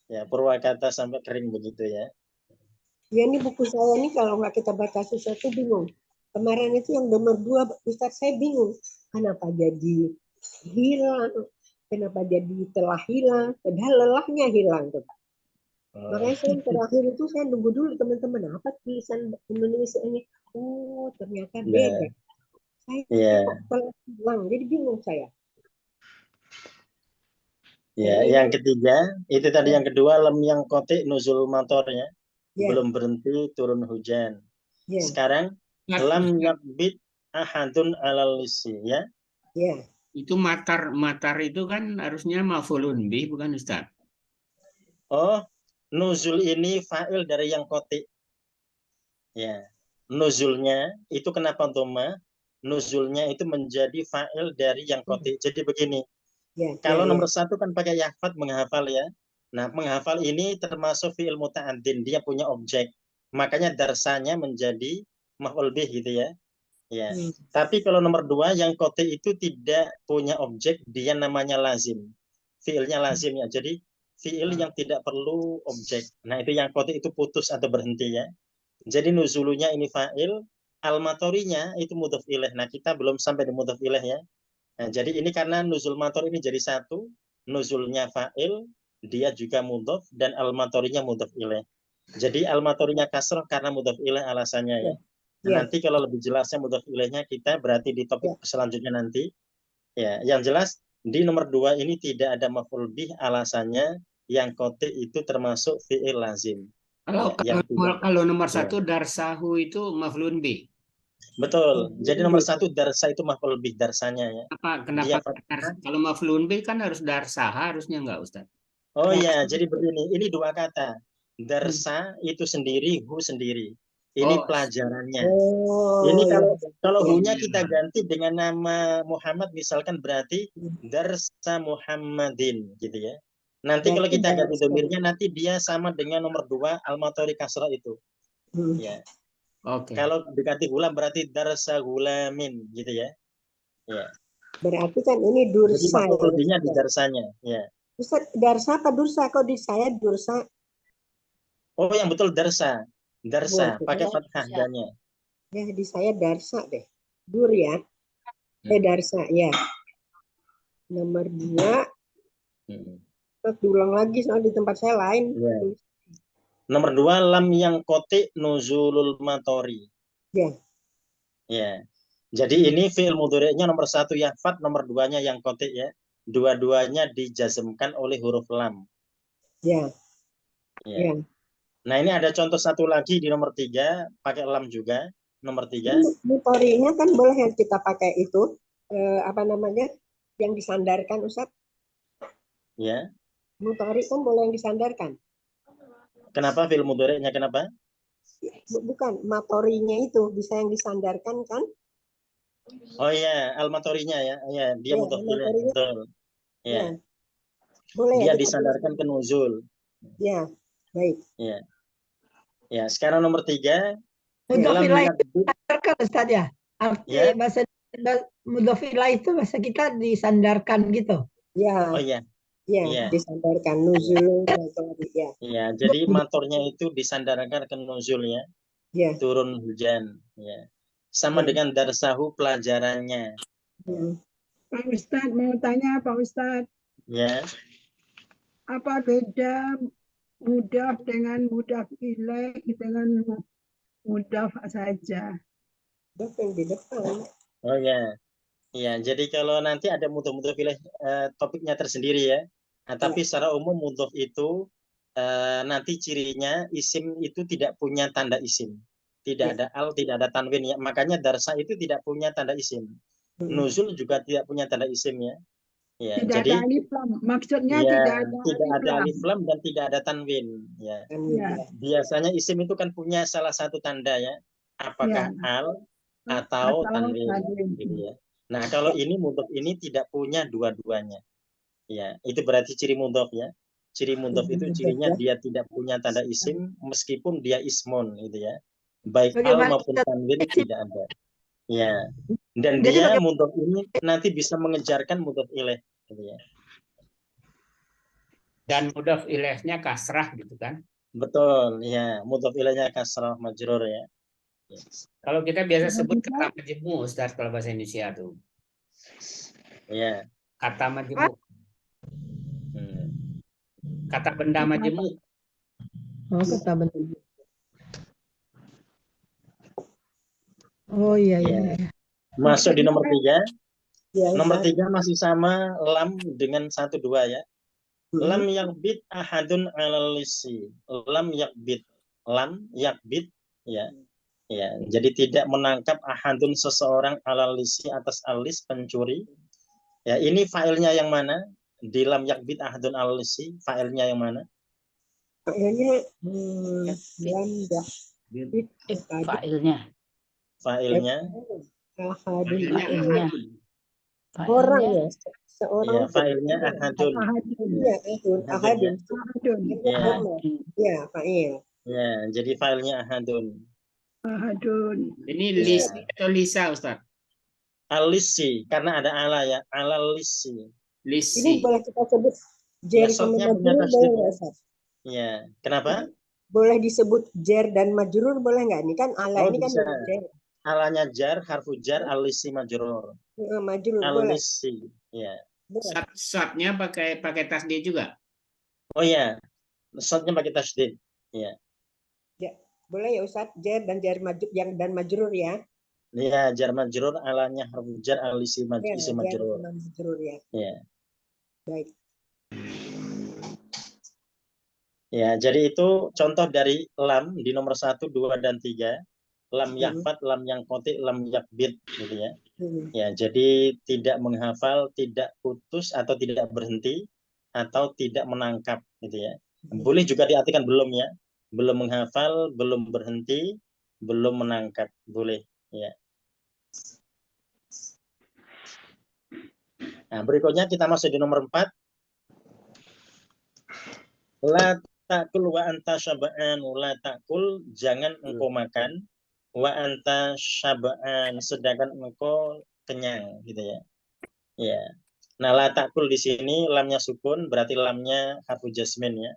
Ya, Purwakarta sampai kering begitu ya. Ya, ini buku saya ini kalau nggak kita baca sesuatu bingung. Kemarin itu yang nomor 2, Ustaz, saya bingung. Kenapa jadi hilang? Kenapa jadi telah hilang? Padahal lelahnya hilang. Tuh. Makanya saya terakhir itu saya nunggu dulu teman-teman. Apa tulisan Indonesia-nya? Oh, ternyata beda. Saya kok telah hilang. Jadi bingung saya. Ya, yang ketiga, itu tadi yang kedua, lam yang kotik nuzul motornya. Belum berhenti turun hujan. Sekarang, lam yakbit ahadun alal lisi, ya. Itu matar itu kan harusnya maf'ulun bih, bukan Ustaz? Oh, nuzul ini fa'il dari yang kotik. Ya, nuzulnya itu kenapa dhamma? Nuzulnya itu menjadi fa'il dari yang kotik. Jadi begini, kalau nomor 1 kan pakai yahfad, menghafal ya. Nah, menghafal ini termasuk fi'il muta'addin, dia punya objek. Makanya darsanya menjadi maf'ul bih gitu ya. Ya. Tapi kalau nomor 2 yang kotik itu tidak punya objek, dia namanya lazim. Fi'ilnya lazim ya. Jadi fi'il yang tidak perlu objek. Nah, itu yang kotik itu putus atau berhenti ya. Jadi nuzulunya ini fa'il, al-matorinya itu mudhaf ilaih. Nah, kita belum sampai di mudhaf ilaih ya. Nah, jadi ini karena nuzul mator ini jadi satu, nuzulnya fa'il, dia juga mudhaf, dan al-matorinya mudhaf ilaih. Jadi al-matorinya kasrah karena mudhaf ilaih alasannya ya. Nah, nanti kalau lebih jelasnya mudhaf ilaihnya kita berarti di topik selanjutnya nanti. Ya, yang jelas di nomor 2 ini tidak ada maf'ul bih, alasannya yang kotik itu termasuk fi'il lazim. Kalau nomor 1 darsahu itu maf'ulun bih. Betul. Jadi nomor 1 darsa itu maf'ul bih, darsanya ya. Kenapa kalau maf'ulun bih kan harus darsaha, harusnya enggak Ustaz? Oh ya, jadi begini, ini 2 kata. Darsa itu sendiri, hu sendiri. Ini pelajarannya. Ini kalau hu-nya kita ganti dengan nama Muhammad misalkan berarti darsa Muhammadin gitu ya. Nanti kalau kita ganti domirnya nanti dia sama dengan nomor 2 al-matori kasrah itu. Ya. Oke. Kalau dekati gulam berarti darsa gulamin gitu ya. Ya. Berarti kan ini Jadi dursa ya. maf'ul bihnya di Ustaz. darsanya. Ya. Ustaz, darsa apa dursa? Kok di saya dursa? Oh, yang betul darsa. Darsa, Oh, pakai fathah Darsa. danya. ya di saya darsa deh. Dur ya. Darsa ya. Nomor 2. Terus diulang lagi soal di tempat saya lain. Ya. Nomor 2 lam yang kotik nuzulul matori. Ya. Ya. Jadi ini fi'il mudhari'nya nomor 1 yahfad, nomor 2-nya yang kotik ya. Dua-duanya dijazmkan oleh huruf lam. Ya. Ya. Ya. Nah, ini ada contoh satu lagi di nomor 3 pakai lam juga. Nomor 3. Mutorinya kan boleh yang kita pakai itu apa namanya? Yang disandarkan, Ustaz. Ya. Mutori kan boleh yang disandarkan. Kenapa fi'il mudhari'nya kenapa? Bukan, matorinya itu bisa yang disandarkan kan? Oh iya, al-matorinya ya. Ya, dia Ya, mudhaf ilaih, al-matorinya. betul. Ya. Ya. Boleh Dia ya kita disandarkan ke nuzul. Ya, baik. Ya. Ya, sekarang nomor 3. Mudhof Lam ilaih itu yakbid. disandarkan Ustaz ya. Arti Ya. bahasa mudhof ilaih itu bahasa kita disandarkan gitu. Ya. Oh iya. Ya, Iya. disandarkan nuzul ya. Ya, jadi motornya itu disandarkan ke nuzul ya. Ya. Turun hujan ya. Sama dengan darsahu pelajarannya. Pak Ustadz mau tanya Pak Ustadz. Ya. Apa beda mudhaf dengan mudhaf ilaih dengan mudhaf saja? Mudhaf yang di depan. Oh ya. Ya, jadi kalau nanti ada mudhaf ilaih topiknya tersendiri ya. Nah, tapi secara umum mudhaf itu nanti cirinya isim itu tidak punya tanda isim. Tidak ada al, tidak ada tanwin ya. Makanya darsa itu tidak punya tanda isim. Nuzul juga tidak punya tanda isim ya. Ya, Tidak jadi ada alif lam. Maksudnya ya, tidak ada alif lam dan tidak ada tanwin ya. Ya. Biasanya isim itu kan punya salah satu tanda ya. Apakah al atau tanwin gitu ya. Nah, kalau ini mudhaf ini tidak punya dua-duanya. Ya, itu berarti ciri mudhaf ya. Ciri mudhaf itu cirinya dia tidak punya tanda isim meskipun dia ismun gitu ya. Baik al Bagaimana maupun tanwin tidak ada. Ya. Dan Jadi dia mudhaf ini nanti bisa mengejarkan mudhaf ilaih gitu ya. Dan mudhaf ilaihnya kasrah gitu kan? Betul, ya. Mudhaf ilaihnya kasrah majrur ya. Kalau kita biasa sebut kata majmu, Ustaz, kalau bahasa Indonesia tuh. Ya. Kata majmu. Kata benda majmu. Oh, kata benda. Oh iya iya. Masuk di nomor 3. Ya, Nomor 3 masih sama lam dengan 1 2 ya. Lam yakbid ahadun alal lisi. Lam yakbid. Lam yakbid ya. Ya, jadi tidak menangkap ahadun seseorang alal lisi atas alis pencuri. Ya, ini failnya yang mana? Di lam yakbid ahadun alal lisi, failnya yang mana? Failnya lam yakbid. Failnya. Failnya. Failnya. Orang ya, seorang. Ya, failnya ahadun. Iya, ahadun. Ya. Ya, fail. Ya, jadi failnya ahadun. Ahadun. Ini lisi atau lisa, Ustaz? Alisi, karena ada ala ya, ala lisi. Lisi. Ini boleh kita sebut jer sama majrur boleh nggak, Ustaz? Ya, kenapa? Boleh disebut jer dan majrur boleh nggak? Ini kan ala ini bisa. kan jer. Alanya jar, harfu jar, alisi majrur. Majrur boleh. Alisi, ya. Shotnya pakai tasdid juga. Oh ya, shotnya pakai tasdid. Ya. Ya, boleh ya Ustaz, jer dan jar majrur yang dan majrur ya. Ya, jar majrur alanya harfu jar, alisi Ya, majrur. Majrur ya. Ya. Baik. Ya, jadi itu contoh dari lam di nomor 1, 2 dan 3. Lam yahfad, lam yang kotik, lam yakbid gitu ya. Ya, jadi tidak menghafal, tidak putus atau tidak berhenti atau tidak menangkap gitu ya. Boleh juga diartikan belum ya. Belum menghafal, belum berhenti, belum menangkap, boleh ya. Nah, berikutnya kita masuk di nomor 4. La ta'kul wa anta syaba'an. La ta'kul, jangan engkau makan. Wa anta syaba'an, sedangkan engkau kenyang, gitu ya. Ya. Nah, la ta'kul di sini lamnya sukun, berarti lamnya harfu jasmin ya.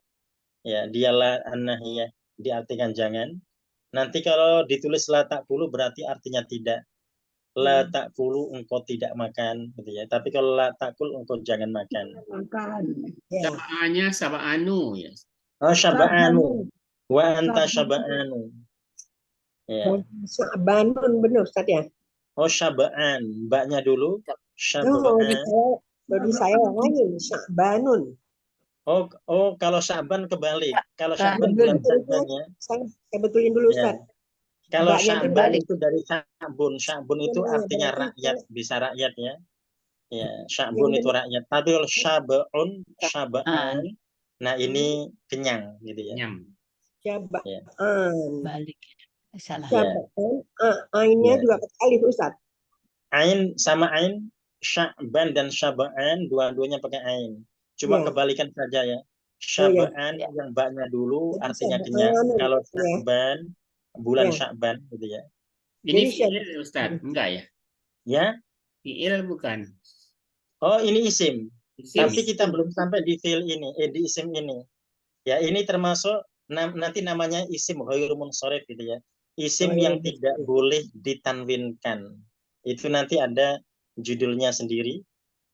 Ya, dialah an-nahiyah, diartikan jangan. Nanti kalau ditulis la ta'kulu berarti artinya tidak. La ta'kulu, engkau tidak makan, gitu ya. Tapi kalau la ta'kul, engkau jangan makan. Makan. Ya. Sab'annya sab'anu ya. Oh, syaba'anu. Sabanun. Wa anta Sabanun. syaba'anu. Ya. Sabanun, benar Ustaz ya? Oh, syaba'an. Mbaknya dulu. Oh, Syaba'an. di saya lain, Sabanun. Oh, kalau Syaban kebalik. Kalau Syaban bulan Syaban ya. Saya betulin dulu Ya. Ustaz. Kalau Mbaknya Syaban terbalik. itu dari Syabun. Syabun itu Iya, artinya berarti rakyat, bisa rakyat ya. Ya, Syabun yang itu rakyat. Tapi kalau Syaba'un, Syaba'an, nah ini Hmm. kenyang gitu ya. Kenyang. Syaba'an. Balik. Salah. Ya. Syaba'an. Ainnya Ya. juga pakai alif Ustaz. Ain sama ain, Sya'ban dan Syaba'an dua-duanya pakai ain. Cuma Ya. kebalikan saja ya. Oh, ya. Syaba'an yang mbaknya dulu Jadi artinya kenyang. Syaba'an. Kalau Ya. Sya'ban, bulan Ya. Sya'ban gitu ya. Ini Jadi fi'il Ustaz, enggak ya? Ya. Fi'il bukan. Oh, ini isim. Isim. Tapi kita belum sampai di fi'il ini, di isim ini. Ya, ini termasuk nanti namanya isim ghairu munsharif gitu ya. Isim yang tidak boleh ditanwinkan. Itu nanti ada judulnya sendiri.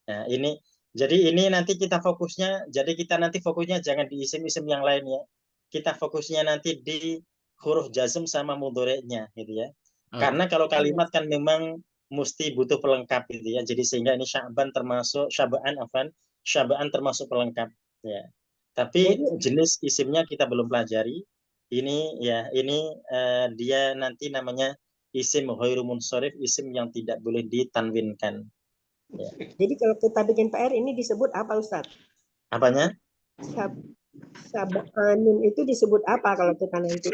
Nah, ini jadi ini nanti kita fokusnya, jangan di isim-isim yang lain ya. Kita fokusnya nanti di huruf jazm sama mudhari'nya gitu ya. Karena kalau kalimat kan memang mesti butuh pelengkap gitu ya. Jadi sehingga ini Sya'ban termasuk pelengkap ya. Tapi jenis isimnya kita belum pelajari. Ini ya, dia nanti namanya isim ghairu munsharif, isim yang tidak boleh ditanwinkan. Ya. Jadi kalau kita bikin PR ini disebut apa Ustaz? Apanya? Sab'anun itu disebut apa kalau kita nanti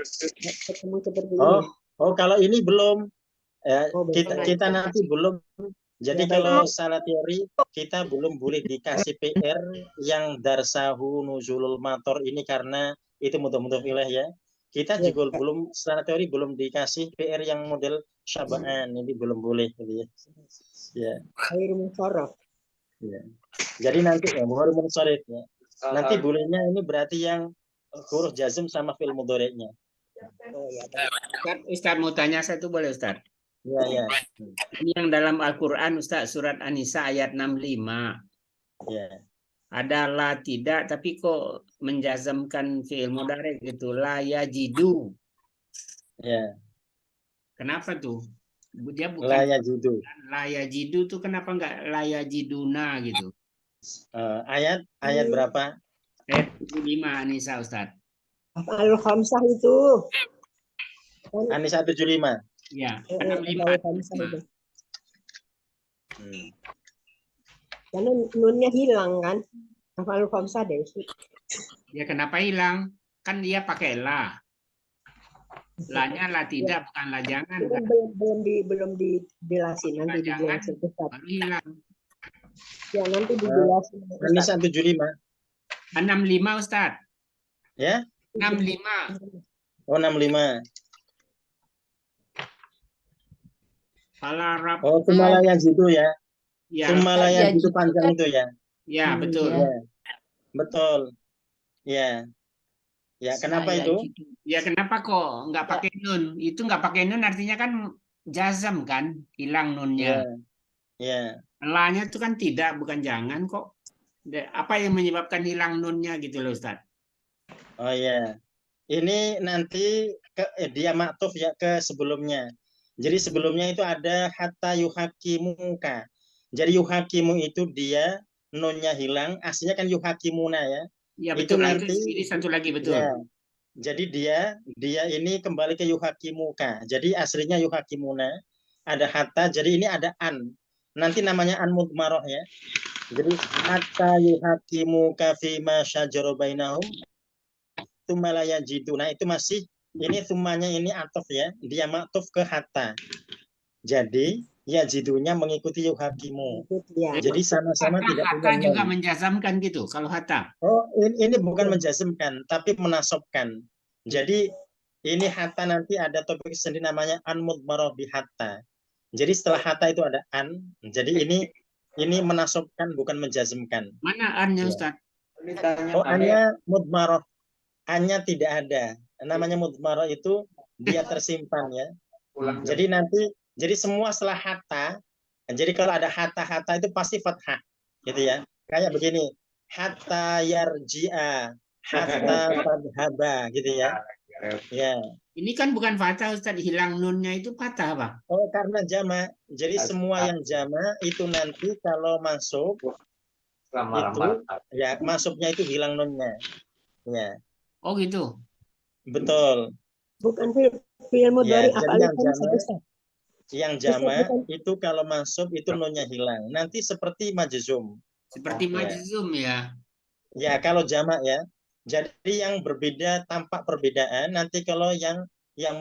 ketemu seperti ini? Oh, kalau ini belum. Ya, Oh, kita nanti belum. Jadi Ya, baik. kalau salah teori kita belum boleh dikasih PR yang darsahu nuzulul mator ini karena itu mudhof ilaih ya. Kita Ya. juga belum, secara teori belum dikasih PR yang model Syaba'an, ini belum boleh gitu ya. Ya. Ghairu munsharif. Ya. Jadi nanti ya ghairu munsharif ya. Nanti bolehnya ini berarti yang huruf jazm sama fi'il mudhari'nya. Oh ya. Ustaz mau tanya satu boleh Ustaz? Ya. Ini yang dalam Al-Quran Ustaz, surat An-Nisa ayat 65. Ya. Ada la tidak, tapi kok menjazamkan fi'il mudhari gitu, la yajidu. Ya. Kenapa tuh? Dia bukan La yajidu. La yajidu tuh kenapa enggak la yajiduna gitu? Ayat berapa? Ayat 75 An-Nisa Ustaz. Al-Khamsah itu. An-Nisa 75. Ya, Al-Khamsah. Karena nunnya hilang kan? Al-Khamsah deh. Ya kenapa hilang? Kan dia pakai la. La-nya la tidak, bukan la jangan. Kan? Belum dijelasin, nanti dijelasin Ustaz. Baru hilang. Ya nanti dijelasin. An-Nisa 75. 65 Ustaz. Ya? 65. Oh, 65. Oh, Tumalaya gitu ya. Ya. Tumalaya gitu panjang itu ya. Ya, betul. Ya. Betul. Ya. Ya, kenapa itu? Ya, kenapa kok nggak pakai nun? Itu nggak pakai nun artinya kan jazam kan, hilang nunnya. Ya. La-nya itu kan tidak, bukan jangan kok. Apa yang menyebabkan hilang nunnya gitu loh, Ustaz? Oh ya. Ini nanti dia maktuf ya ke sebelumnya. Jadi sebelumnya itu ada hatta yuhakimuka. Jadi yuhakimu itu dia nunnya hilang, aslinya kan yuhakimuna ya. Ya betul. Itu nanti ini satu lagi betul. Ya. Jadi dia ini kembali ke yuhakimuka. Jadi aslinya yuhakimuna, ada hatta, jadi ini ada an. Nanti namanya an mudmaroh ya. Jadi hatta yuhakimuka fima syajara bainahum tsumma la yajidu. Nah, itu masih ini tsumanya ini atuf ya. Dia maktuf ke hatta. Jadi ya jidunya mengikuti yuhakimu. Ya. Jadi sama-sama tidak punya Hatta juga nun. menjazamkan gitu kalau Hatta. Oh, ini bukan menjazmkan, tapi menasobkan. Jadi ini hatta nanti ada topik sendiri namanya an mudmarah bi hatta. Jadi setelah hatta itu ada an. Jadi ini menasobkan bukan menjazmkan. Mana an-nya Ustaz? Oh, annya mudmarah. Annya tidak ada. Namanya mudmarah itu dia tersimpan ya. Jadi jadi semua setelah hatta. Jadi kalau ada hatta itu pasti fathah, gitu ya. Kayak begini, hatta yarji'a, hatta fadhaba, gitu ya. Ya. Ini kan bukan fathah Ustaz, hilang nunnya itu fathah Pak. Oh, karena jama. Jadi semua yang jama itu nanti kalau masuk itu ya masuknya itu hilang nunnya. Ya. Oh gitu. Betul. Bukan fi'il mudhari Ya, jadi af'al yang khamsah, jama, Ustaz. yang jama itu kalau masuk itu nunnya hilang. Nanti seperti majzum. Seperti majzum ya. Ya, kalau jamak ya. Jadi yang berbeda tampak perbedaan nanti kalau yang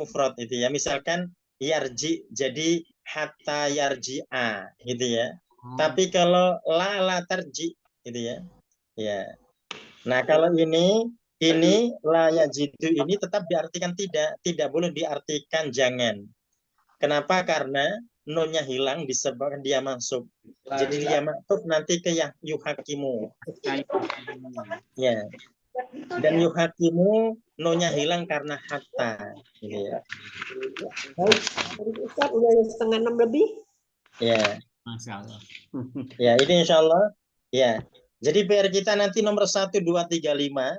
mufrad itu ya. Misalkan yarji jadi hatta yarji'a gitu ya. Tapi kalau la tarji gitu ya. Ya. Nah, kalau ini la yajidu ini tetap diartikan tidak boleh diartikan jangan. Kenapa? Karena nunnya hilang disebabkan dia masuk. Jadi dia masuk nanti ke yang yuhakimu. Ya. Dan yuhakimu nunnya hilang karena hatta. Gitu ya. Baik, Ustaz udah 5:30 lebih. Ya. Masya Allah. Ya, ini insya Allah. Ya. Jadi PR kita nanti nomor 1, 2, 3, 5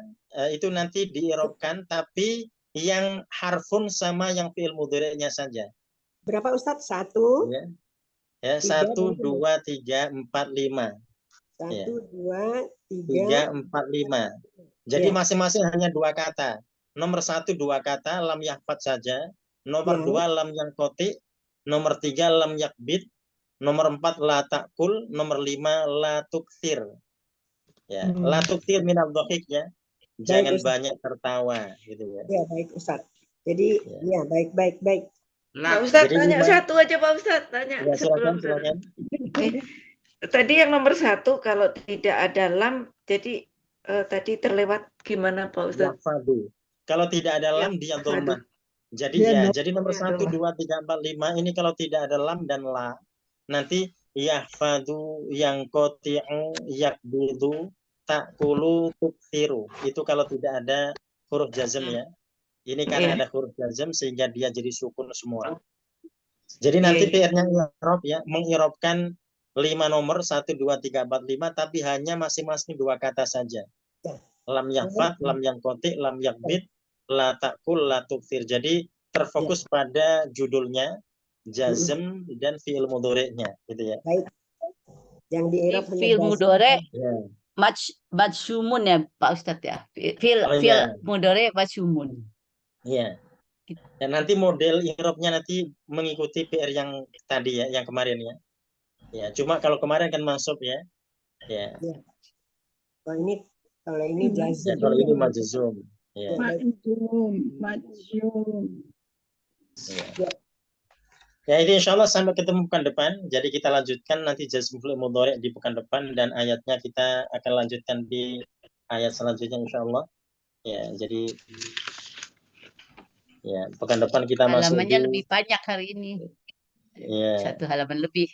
itu nanti diirobkan, tapi yang harfun sama yang fi'il mudhari'nya saja. Berapa Ustaz? 1. Ya, 1, 2, 3, 4, 5. 1, 2, 3, 4, 5. Jadi masing-masing hanya 2 kata. Nomor 1 2 kata, lam yahfad saja. Nomor 2 lam yanqati. Nomor 3 lam yakbid. Nomor 4 la ta'kul. Nomor 5 la tukthir. Ya, la tukthir minal dhahik ya. Jangan banyak tertawa gitu ya. Ya, baik Ustaz. Jadi ya baik. Pak Ustadz Jadi tanya satu aja Pak Ustadz tanya ya, sebelum silakan. Tadi yang nomor 1 kalau tidak ada lam jadi tadi terlewat gimana Pak Ustadz? Yahfadu. Kalau tidak ada lam dia dhammah. Jadi jadi nomor 1 2 3 4 5 ini kalau tidak ada lam dan la nanti yahfadu yang qati'u yakbidu ta'kulu tukthiru. Itu kalau tidak ada huruf jazm ya. Ini karena ada huruf jazm sehingga dia jadi sukun semua. Jadi nanti PR-nya i'rab ya, mengirobkan 5 nomor 1 2 3 4 5 tapi hanya masing-masing 2 kata saja. Lam yahfad, lam yanqati, lam yakbid, la ta'kul, la tukthir. Jadi terfokus pada judulnya, jazm dan fi'il mudhari'nya gitu ya. Baik. Yang diirab fi'il mudhari' majzumun ya Pak Ustadz ya. Fi'il mudhari' majzumun. Iya. Dan nanti model i'rabnya nanti mengikuti PR yang tadi ya, yang kemarin ya. Ya, cuma kalau kemarin kan masuk ya. Ya. Kalau ini jazm. Ya, kalau ini majzum. Ya. Majzum. Ya, ini insya Allah sampai ketemu pekan depan. Jadi kita lanjutkan nanti jazm fi'il mudhari' di pekan depan dan ayatnya kita akan lanjutkan di ayat selanjutnya insya Allah. Ya, jadi ya pekan depan kita masuk halamannya lebih banyak hari ini. Ya. 1 halaman lebih.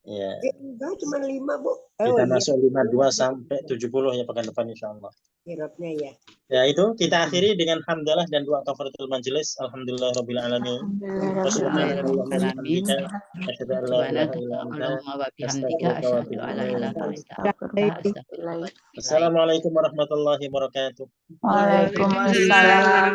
Ya. Enggak, cuma 5 Bu. Kita masuk 52 sampai 70 ya pekan depan insya Allah. Irabnya ya. Ya itu kita akhiri dengan hamdalah dan doa kafaratul majelis. Alhamdulillahirabbil alamin. Assalamualaikum warahmatullahi wabarakatuh. Waalaikumsalam.